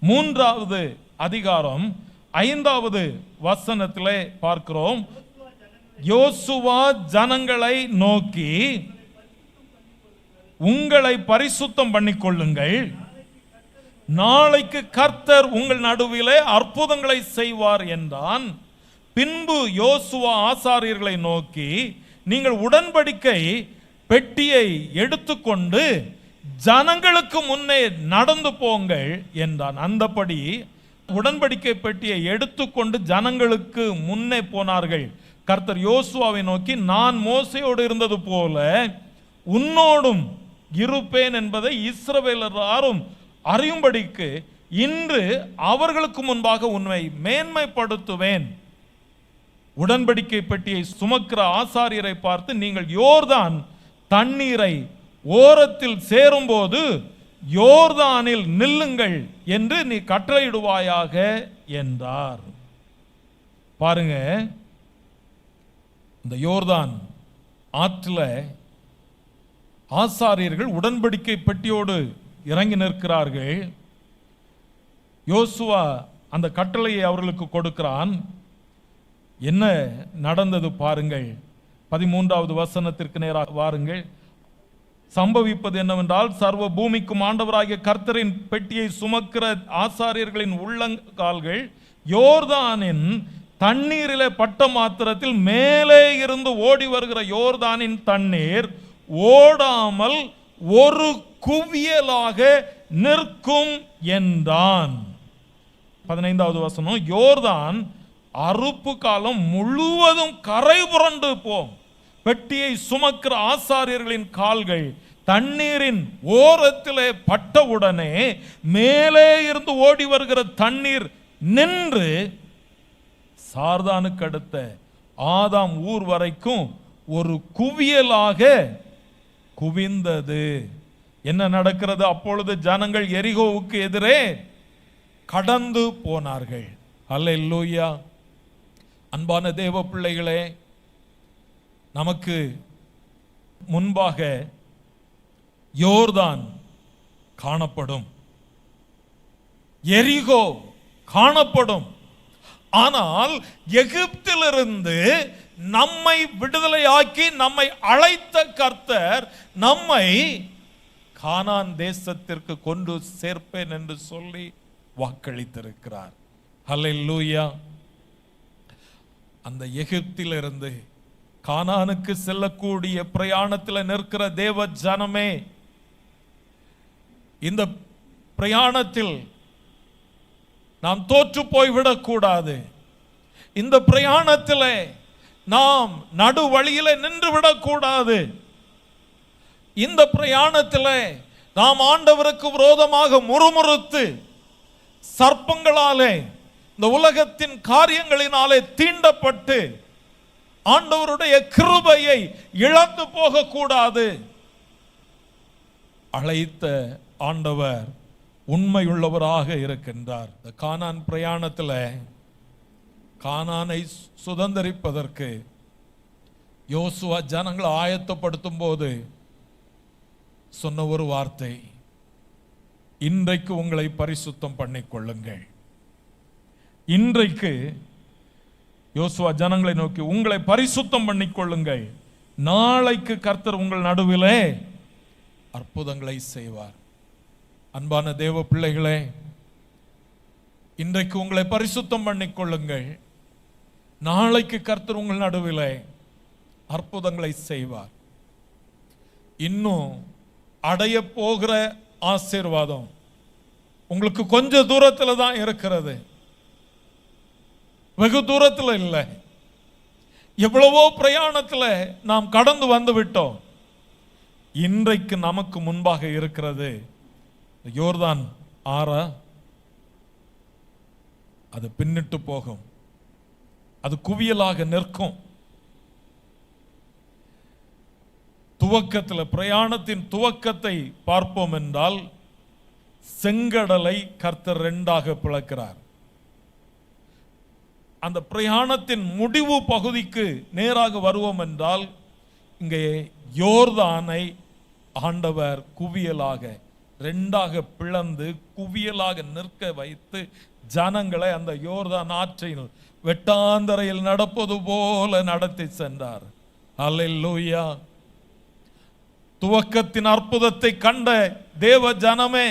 3வது அதிகாரம் 5வது வசனத்திலே பார்க்கிறோம். யோசுவா ஜனங்களை நோக்கி, உங்களை பரிசுத்தம் பண்ணிக்கொள்ளுங்கள், நாளைக்கு கர்த்தர் உங்கள் நடுவிலே அற்புதங்களை செய்வார் என்றான். பின்பு யோசுவா ஆசாரியர்களை நோக்கி, நீங்கள் உடன்படிக்கை பெட்டியை எடுத்துக்கொண்டு ஜனங்களுக்கு முன்னே நடந்து போங்கள் என்றான். அந்தபடி உடன்படிக்கை பெட்டியை எடுத்துக்கொண்டு ஜனங்களுக்கு முன்னே போனார்கள். கர்த்தர் யோசுவாவை நோக்கி, நான் மோசையோடு இருந்தது போல உன்னோடும் இருப்பேன் என்பதை இஸ்ரவேலரும் அறியும்படிக்கு இன்று அவர்களுக்கு முன்பாக உன்னை மேன்மைப்படுத்துவேன். உடன்படிக்கை பெட்டியை சுமக்கிற ஆசாரியரை பார்த்து, நீங்கள் யோர்தான் தண்ணீரை ஓரத்தில் சேரும்போது யோர்தானில் நில்லுங்கள் என்று நீ கட்டளையிடுவாயாக என்றார். பாருங்க, இந்த யோர்தான் ஆற்றில் ஆசாரியர்கள் உடன்படிக்கை பெட்டியோடு இறங்கி நிற்கிறார்கள். யோசுவா அந்த கட்டளையை அவர்களுக்கு கொடுக்கிறான். என்ன நடந்தது பாருங்கள். 13வது வசனத்திற்கு நேராக வாருங்கள். சம்பவிப்பது என்னவென்றால், சர்வ பூமிக்கும் ஆண்டவராகிய கர்த்தரின் பெட்டியை சுமக்கிற ஆசாரியர்களின் உள்ளங்கால்கள் யோர்தானின் தண்ணீரிலே பட்ட மாத்திரத்தில் மேலே இருந்து ஓடி வருகிற யோர்தானின் தண்ணீர் ஓடாமல் ஒரு குவியலாக நிற்கும் என்றான். 15வது வசனம், யோர்தான் அறுப்பு காலம் முழுவதும் கரை புரண்டு போம். பெட்டியை சுமக்கிற ஆசாரியர்களின் கால்கள் தண்ணீரின் ஓரத்திலே பட்டவுடனே மேலே இருந்து ஓடி வருகிற தண்ணீர் நின்று சார்தானுக்கு அடுத்த ஆதாம் ஊர் வரைக்கும் ஒரு குவியலாக குவிந்தது. என்ன நடக்கிறது? அப்பொழுது ஜனங்கள் எரிகோவுக்கு எதிரே கடந்து போனார்கள். அல்லேலூயா. அன்பான தேவ பிள்ளைகளே, நமக்கு முன்பாக யோர்தான் காணப்படும், எரிகோ காணப்படும். ஆனால் எகிப்திலிருந்து நம்மை விடுதலையாக்கி நம்மை அழைத்த கர்த்தர் நம்மை கானான் தேசத்திற்கு கொண்டு சேர்ப்பேன் என்று சொல்லி வாக்களித்திருக்கிறார். ஹல்லேலூயா. அந்த எகிப்திலிருந்து கானானுக்கு செல்லக்கூடிய பிரயாணத்தில் நிற்கிற தேவ ஜனமே, இந்த பிரயாணத்தில் நாம் தோற்று போய்விடக் கூடாது. இந்த பிரயாணத்தில் நாம் நடு வழியில நின்று விடக்கூடாது. இந்த பிரயாணத்தில் நாம் ஆண்டவருக்கு விரோதமாக முறுமுறுத்து சர்ப்பங்களாலே இந்த உலகத்தின் காரியங்களினாலே தீண்டப்பட்டு ஆண்டவருடைய கிருபையை இழந்து போக கூடாது. அழைத்த ஆண்டவர் உண்மையுள்ளவராக இருக்கின்றார். இந்த கானான் பிரயாணத்தில் கானானை சுதந்தரிப்பதற்கு யோசுவா ஜனங்களை ஆயத்தப்படுத்தும் போது சொன்ன ஒரு வார்த்தை, இன்றைக்கு உங்களை பரிசுத்தம் பண்ணிக்கொள்ளுங்கள். இன்றைக்கு யோசுவா ஜனங்களை நோக்கி உங்களை பரிசுத்தம் பண்ணிக்கொள்ளுங்கள், நாளைக்கு கர்த்தர் உங்கள் நடுவிலே அற்புதங்களை செய்வார். அன்பான தேவ பிள்ளைகளே, இன்றைக்கு உங்களை பரிசுத்தம் பண்ணிக்கொள்ளுங்கள், நாளைக்கு கர்த்தர் உங்கள் நடுவிலே அற்புதங்களை செய்வார். இன்னும் அடைய போகிற ஆசீர்வாதம் உங்களுக்கு கொஞ்ச தூரத்தில் தான் இருக்கிறது, வெகு தூரத்தில் இல்லை. எவ்வளவோ பிரயாணத்தில் நாம் கடந்து வந்து விட்டோம். இன்றைக்கு நமக்கு முன்பாக இருக்கிறது யோர்தான் ஆறா, அது பின்னிட்டு போகும், அது குவியலாக நிற்கும். துவக்கத்தில், பிரயாணத்தின் துவக்கத்தை பார்ப்போம் என்றால் செங்கடலை கர்த்தர் இரண்டாக பிளக்கிறார். அந்த பிரயாணத்தின் முடிவு பகுதிக்கு நேராக வருவோம் என்றால் இங்கே யோர்தானை ஆண்டவர் குவியலாக ரெண்டாக பிளந்து குவியலாக நிற்க வைத்து ஜனங்களை அந்த யோர்தான் ஆற்றில் வெட்டாந்தரையில் நடப்பது போல நடத்தி சென்றார். அல்லேலூயா. துவக்கத்தின் அற்புதத்தை கண்ட தேவ ஜனமே,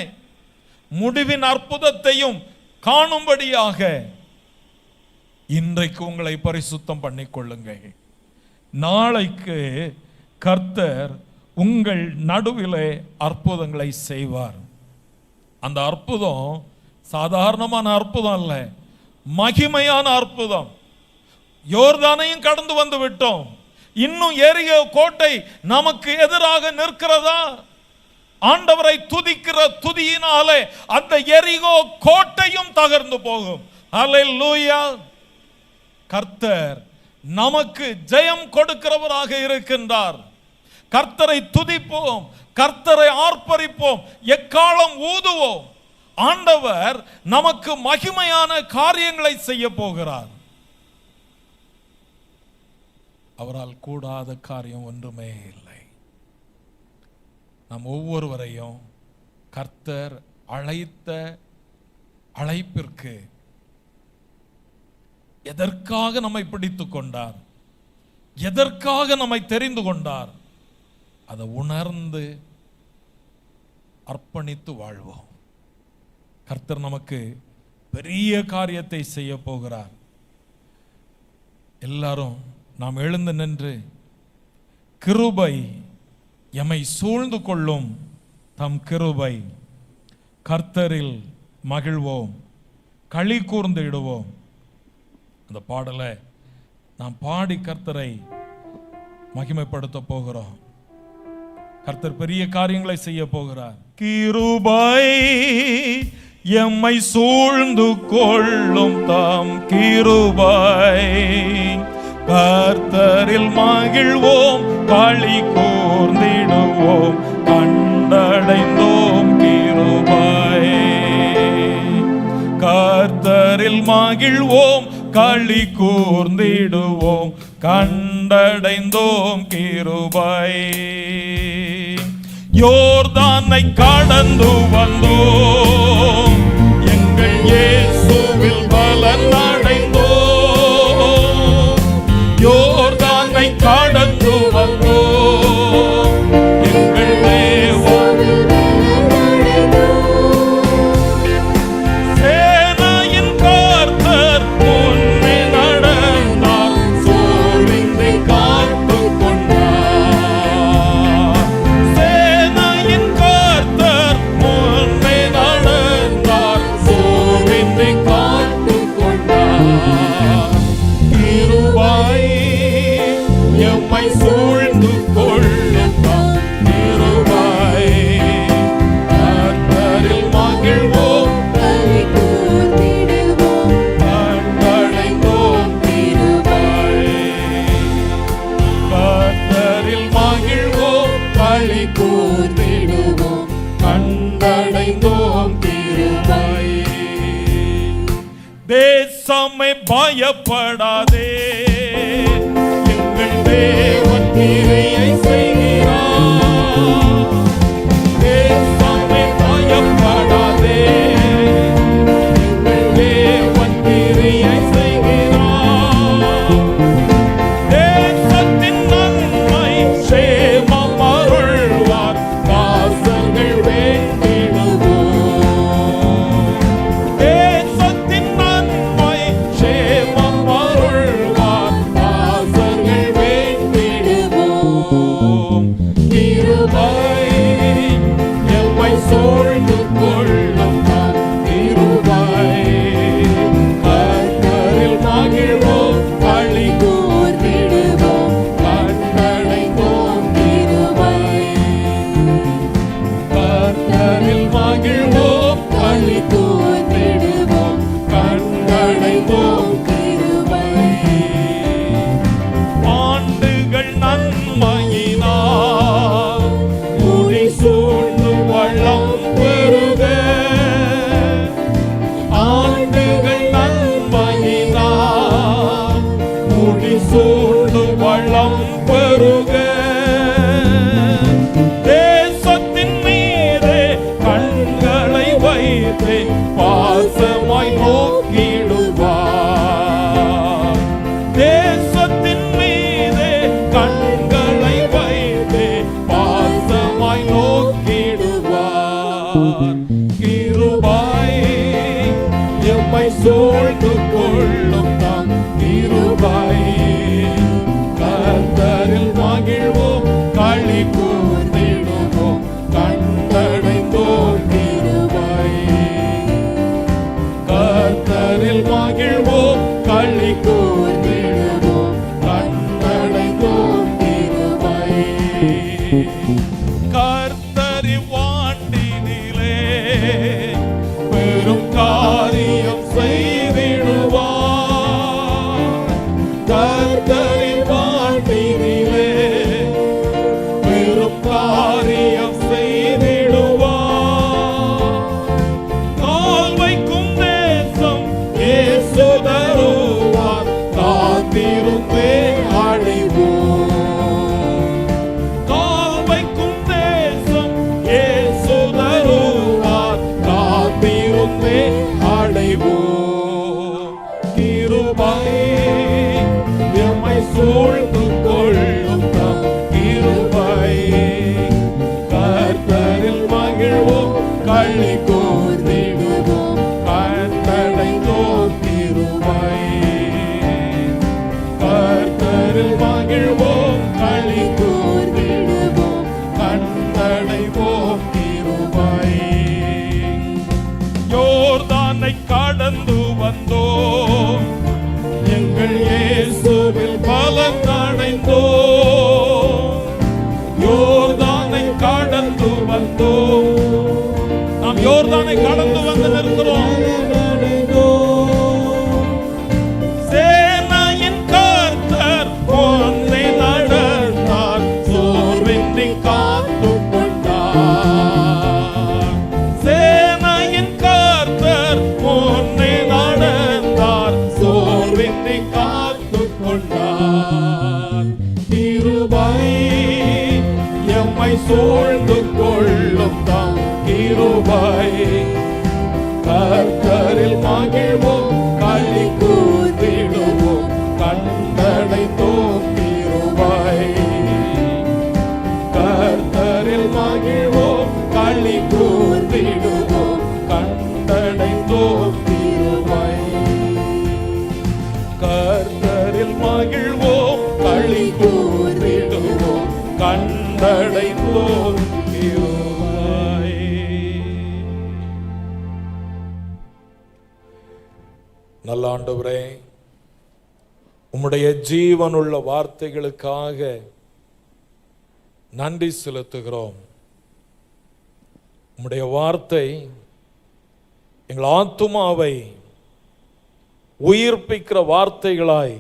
முடிவின் அற்புதத்தையும் காணும்படியாக இன்றைக்கு உங்களை பரிசுத்தம் பண்ணிக்கொள்ளுங்கள். நாளைக்கு கர்த்தர் உங்கள் நடுவிலே அற்புதங்களை செய்வார். அந்த அற்புதம் சாதாரணமான அற்புதம் அல்ல, மகிமையான அற்புதம். யோர்தானையும் கடந்து வந்து விட்டோம், இன்னும் எரிகோ கோட்டை நமக்கு எதிராக நிற்கிறதா? ஆண்டவரை துதிக்கிற துதியினாலே அந்த எரிகோ கோட்டையும் தகர்ந்து போகும். அல்லேலூயா. கர்த்தர் நமக்கு ஜெயம் கொடுக்கிறவராக இருக்கின்றார். கர்த்தரை துதிப்போம், கர்த்தரை ஆர்ப்பரிப்போம், எக்காலம் ஊதுவோம். ஆண்டவர் நமக்கு மகிமையான காரியங்களை செய்ய போகிறார். அவரால் கூடாத காரியம் ஒன்றுமே இல்லை. நம் ஒவ்வொருவரையும் கர்த்தர் அழைத்த அழைப்பிற்கு எதற்காக நம்மை பிடித்து கொண்டார், எதற்காக நம்மை தெரிந்து கொண்டார், அதை உணர்ந்து அர்ப்பணித்து வாழ்வோம். கர்த்தர் நமக்கு பெரிய காரியத்தை செய்ய போகிறார். எல்லாரும் நாம் எழுந்து நின்று கிருபை எம்மை சூழ்ந்து கொள்ளும் தம் கிருபை கர்த்தரில் மகிழ்வோம், களி கூர்ந்து இடுவோம். அந்த பாடலை நாம் பாடி கர்த்தரை மகிமைப்படுத்த போகிறோம். கர்த்தர் பெரிய காரியங்களை செய்ய போகிறார். கிருபை எம்மை சூழ்ந்து கொள்ளும் தாம் கிருபை கர்த்தரில் மகிழ்வோம், களி கூர்ந்திடுவோம், கண்டடைந்தோம் கிருபை. கர்த்தரில் மகிழ்வோம், களி கூர்ந்திடுவோம், கண்டடைந்தோம் கிருபை. யோர்தானை கடந்து வந்தோம், எங்கள் இயேசுவில் பலன் அடைந்தோம். யோர்தானை கடந்து வந்தோம், எங்கள் தேவனில் சேனையின் கர்த்தர் முன்னே நடந்தார், சோர்வின்றி காத்துக் கொண்டார். சேனையின் கர்த்தர் முன்னே நடந்தார், சோர்வின்றி காத்துக் கொண்டார். பயப்படாதே, எங்கள் தேவன் கிரியை செய்கிறார். தேசமே பயப்படாதே, எங்கள் தேவன் கிரியை செய்கிறார். தேசத்தின் நன்மை சேமம் அருள்வார், தாசர்கள் வேண்டிடுவோம். தேசத்தின் நன்மை சேமம் அருள்வார், தாசர்கள் வேண்டிடுவோம். கிருபை எம்மை சூழ்ந்து கொள்ளும் நம் கிருபை. கர்த்தரில் மகிழ்வோம், களி கூர்ந்திடுவோம், கண்டடைந்தோம் கிருபை. கர்த்தரில் மகிழ்வோம், களி கூர்ந்திடுவோம், கண்டடைந்தோம் கிருபை. ஆண்டுகள் நன்மையினால் முடி சூழ்ந்து வளம் பெருக. ஆண்டுகள் நன்மையினால் முடி சூழ்ந்து வளம் பெருக. தேசத்தின் மீதே கண்களை வைத்து பாசமாய் நோக்கிடுவார். தேசத்தின் மீதே கண்களை வைத்து பாசமாய் நோக்கிடுவார். கிருபை எம்மை சூழ்ந்து கொள்ளும் நம் கிருபை. கர்த்தரில் மகிழ்வோம், களி கூர்ந்திடுவோம், கண்டடைந்தோம் கிருபை. கர்த்தரில் மகிழ்வோம், களி கூர்ந்திடுவோம், கண்டடைந்தோம் கிருபை. கர்த்தரி வாண்டினிலே பெரும் காரியம் செய்திடுவார். கர்த்தரி வாண்டினிலே பெரும் காரியம் செய்திடுவார். கால் வைக்கும் தேசம் இயேசு தருவார், காத்திருந்தே அடைவோம். கால் வைக்கும் தேசம் இயேசு தருவார், காத்திருந்தே அடைவோம். கிருபை எம்மை சூழ்ந்து கொள்ளும் நம் கிருபை. கர்த்தரில் மகிழ்வோம், களி கூர்ந்திடுவோம், கண்டடைந்தோம் கிருபை. கர்த்தரில் மகிழ்வோம், களி கூர்ந்திடுவோம், கண்டடைவோம் கிருபை. யோர்தானை கடந்து வந்தோம், எங்கள் இயேசுவில் பலன் அடைந்தோம். யோர்தானை கடந்து வந்தோம், நாம் யோர்தானை கடந்து வந்து நிற்கிறோம். சேனையின் கர்த்தர் பொன்னை நடந்தார், சோர்வின்றி காத்துக் கொண்டார். சேனையின் கர்த்தர் பொன்னை நடந்தார், சோர்வின்றி காத்துக் கொண்டார். கிருபை எம்மை சூழ்ந்து கொள்ளும் தாம் கிருபை. கர்த்தரில் மகிழ்வோம், களி கூர்ந்திடுவோம், கண்டடைந்தோம் கிருபை. கர்த்தரில் மகிழ்வோம், களி கூர்ந்திடுவோம், கண்டடைந்தோம் கிருபை. கர்த்தரில் மகிழ்வோம், களி கூர்ந்திடுவோம், கண்டடைந்தோம் கிருபை. நல்ல ஆண்டவரே, உம்முடைய ஜீவனுள்ள வார்த்தைகளுக்காக நன்றி செலுத்துகிறோம். உம்முடைய வார்த்தை எங்கள் ஆத்துமாவை உயிர்ப்பிக்கிற வார்த்தைகளாய்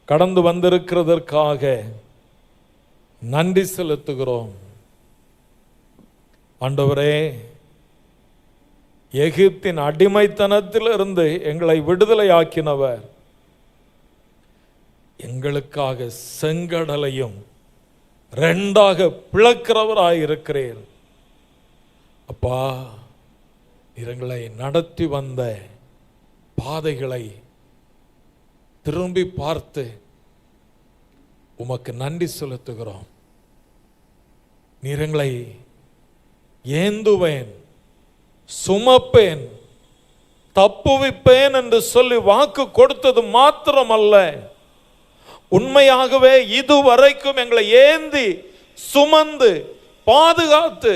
கடந்து வந்திருக்கிறதற்காக நன்றி செலுத்துகிறோம். ஆண்டவரே, எகிப்தின் அடிமைத்தனத்திலிருந்து எங்களை விடுதலையாக்கினவர் எங்களுக்காக செங்கடலையும் ரெண்டாக பிளக்கிறவராயிருக்கிறீர். அப்பா, எங்களை நடத்தி வந்த பாதைகளை திரும்பி பார்த்து உமக்கு நன்றி செலுத்துகிறோம். நீர் எங்களை ஏந்துவேன், சுமப்பேன், தப்புவிப்பேன் என்று சொல்லி வாக்கு கொடுத்தது மாத்திரமல்ல, உண்மையாகவே இதுவரைக்கும் எங்களை ஏந்தி சுமந்து பாதுகாத்து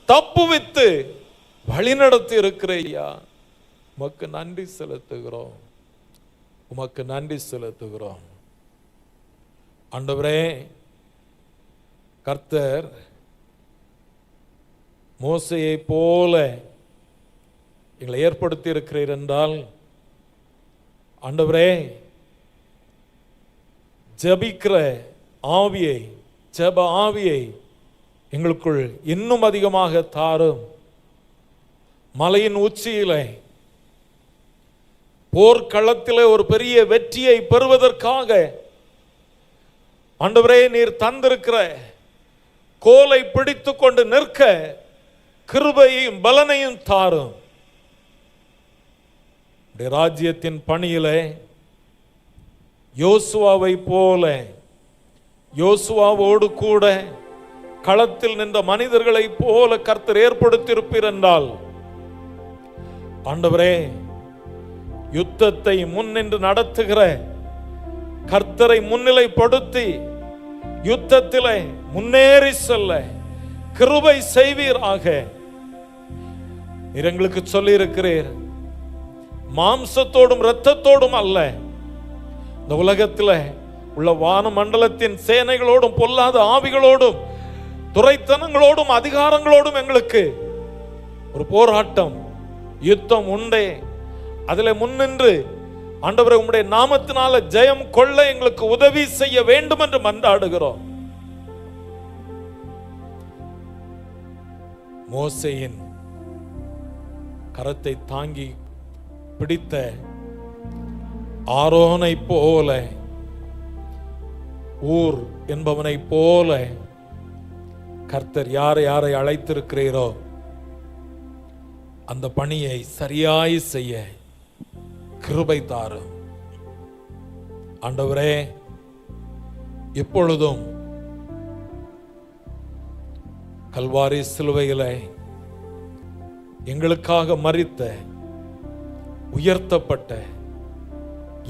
தப்புவித்து வழிநடத்தி இருக்கிறையா. உமக்கு நன்றி செலுத்துகிறோம், உமக்கு நன்றி செலுத்துகிறோம். ஆண்டவரே, கர்த்தர் மோசேயை போல எங்களை ஏற்படுத்தி இருக்கிறீர் என்றால், ஆண்டவரே, ஜெபிக்கிற ஆவியை, ஜெப ஆவியை எங்களுக்குள் இன்னும் அதிகமாக தாரும். மலையின் உச்சியிலே போர்க்களத்திலே ஒரு பெரிய வெற்றியை பெறுவதற்காக ஆண்டவரே நீர் தந்திருக்கிற கோலை பிடித்து கொண்டு நிற்க கிருபையையும் பலனையும் தாரும். ராஜ்யத்தின் பணியிலே யோசுவாவை போல, யோசுவாவோடு கூட களத்தில் நின்ற மனிதர்களை போல கர்த்தர் ஏற்படுத்தியிருப்பீர் என்றால், ஆண்டவரே, யுத்தத்தை முன்னின்று நடத்துகிற கர்த்தரை முன்னிலைப்படுத்தி யுத்தத்திலே முன்னேறி செல்ல கிருபை செய்வீராக. எங்களுக்கு சொல்லி இருக்கிறீர், மாம்சத்தோடும் இரத்தத்தோடும் அல்ல, இந்த உலகத்தில் உள்ள வான மண்டலத்தின் சேனைகளோடும் பொல்லாத ஆவிகளோடும் துரைத்தனங்களோடும் அதிகாரங்களோடும் எங்களுக்கு ஒரு போராட்டம், யுத்தம் உண்டே. அதில் முன்னின்று ஆண்டவரே உம்முடைய நாமத்தினால ஜெயம் கொள்ள எங்களுக்கு உதவி செய்ய வேண்டும் என்று மன்றாடுகிறோம். மோசேயின் கரத்தை தாங்கி பிடித்த ஆரோனை போல, ஊர் என்பவனை போல கர்த்தர் யாரை யாரை அழைத்திருக்கிறீரோ அந்த பணியை சரியாய் செய்ய கிருபை தாரும். ஆண்டவரே, இப்பொழுதும் கல்வாரி சிலுவையிலே எங்களுக்காக மரித்த உயர்த்தப்பட்ட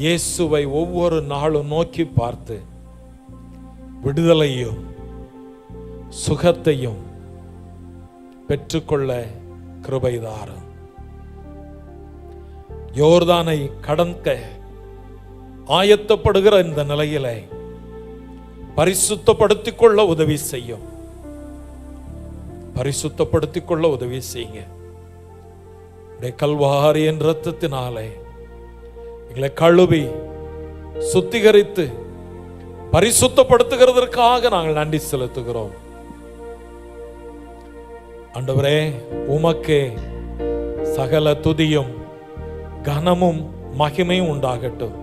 இயேசுவை ஒவ்வொரு நாளும் நோக்கி பார்த்து விடுதலையும் சுகத்தையும் பெற்றுக்கொள்ள கிருபை தாரும். யோர்தானை கடக்க ஆயத்தப்படுகிற இந்த நிலையிலே பரிசுத்தப்படுத்திக் கொள்ள உதவி செய்யும், பரிசுத்தப்படுத்திக் கொள்ள உதவி செய்யுங்க. கல்வாரியின் இரத்தத்தினாலே எங்களை கழுவி சுத்திகரித்து பரிசுத்தப்படுத்துகிறதற்காக நாங்கள் நன்றி செலுத்துகிறோம். ஆண்டவரே, உமக்கே சகல துதியும் கனமும் மகிமையும் உண்டாகட்டும்.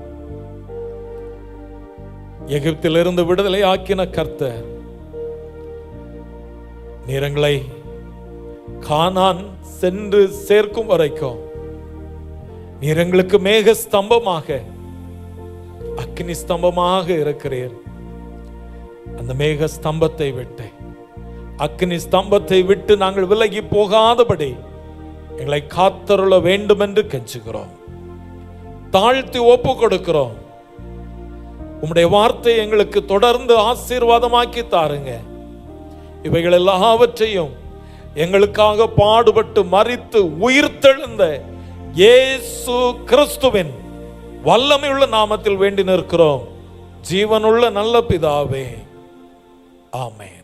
எகிப்திலிருந்து விடுதலை ஆக்கின கர்த்தர் நீர் எங்களை கானான் சென்று சேர்க்கும் வரைக்கும் நீர் எங்களுக்கு மேக ஸ்தம்பமாக, அக்னி ஸ்தம்பமாக இருக்கிறீர். அந்த மேக ஸ்தம்பத்தை விட்டு, அக்னி ஸ்தம்பத்தை விட்டு நாங்கள் விலகி போகாதபடி எங்களை காத்தருள வேண்டும் என்று கெஞ்சுகிறோம், தாழ்த்தி ஒப்பு கொடுக்கிறோம். உம்முடைய வார்த்தை எங்களுக்கு தொடர்ந்து ஆசீர்வாதமாக்கி தாருங்க. இவைகள் எல்லாவற்றையும் எங்களுக்காக பாடுபட்டு மரித்து உயிர்த்தெழுந்த இயேசு கிறிஸ்துவின் வல்லமையுள்ள நாமத்தில் வேண்டி நிற்கிறோம், ஜீவனுள்ள நல்ல பிதாவே, ஆமென்.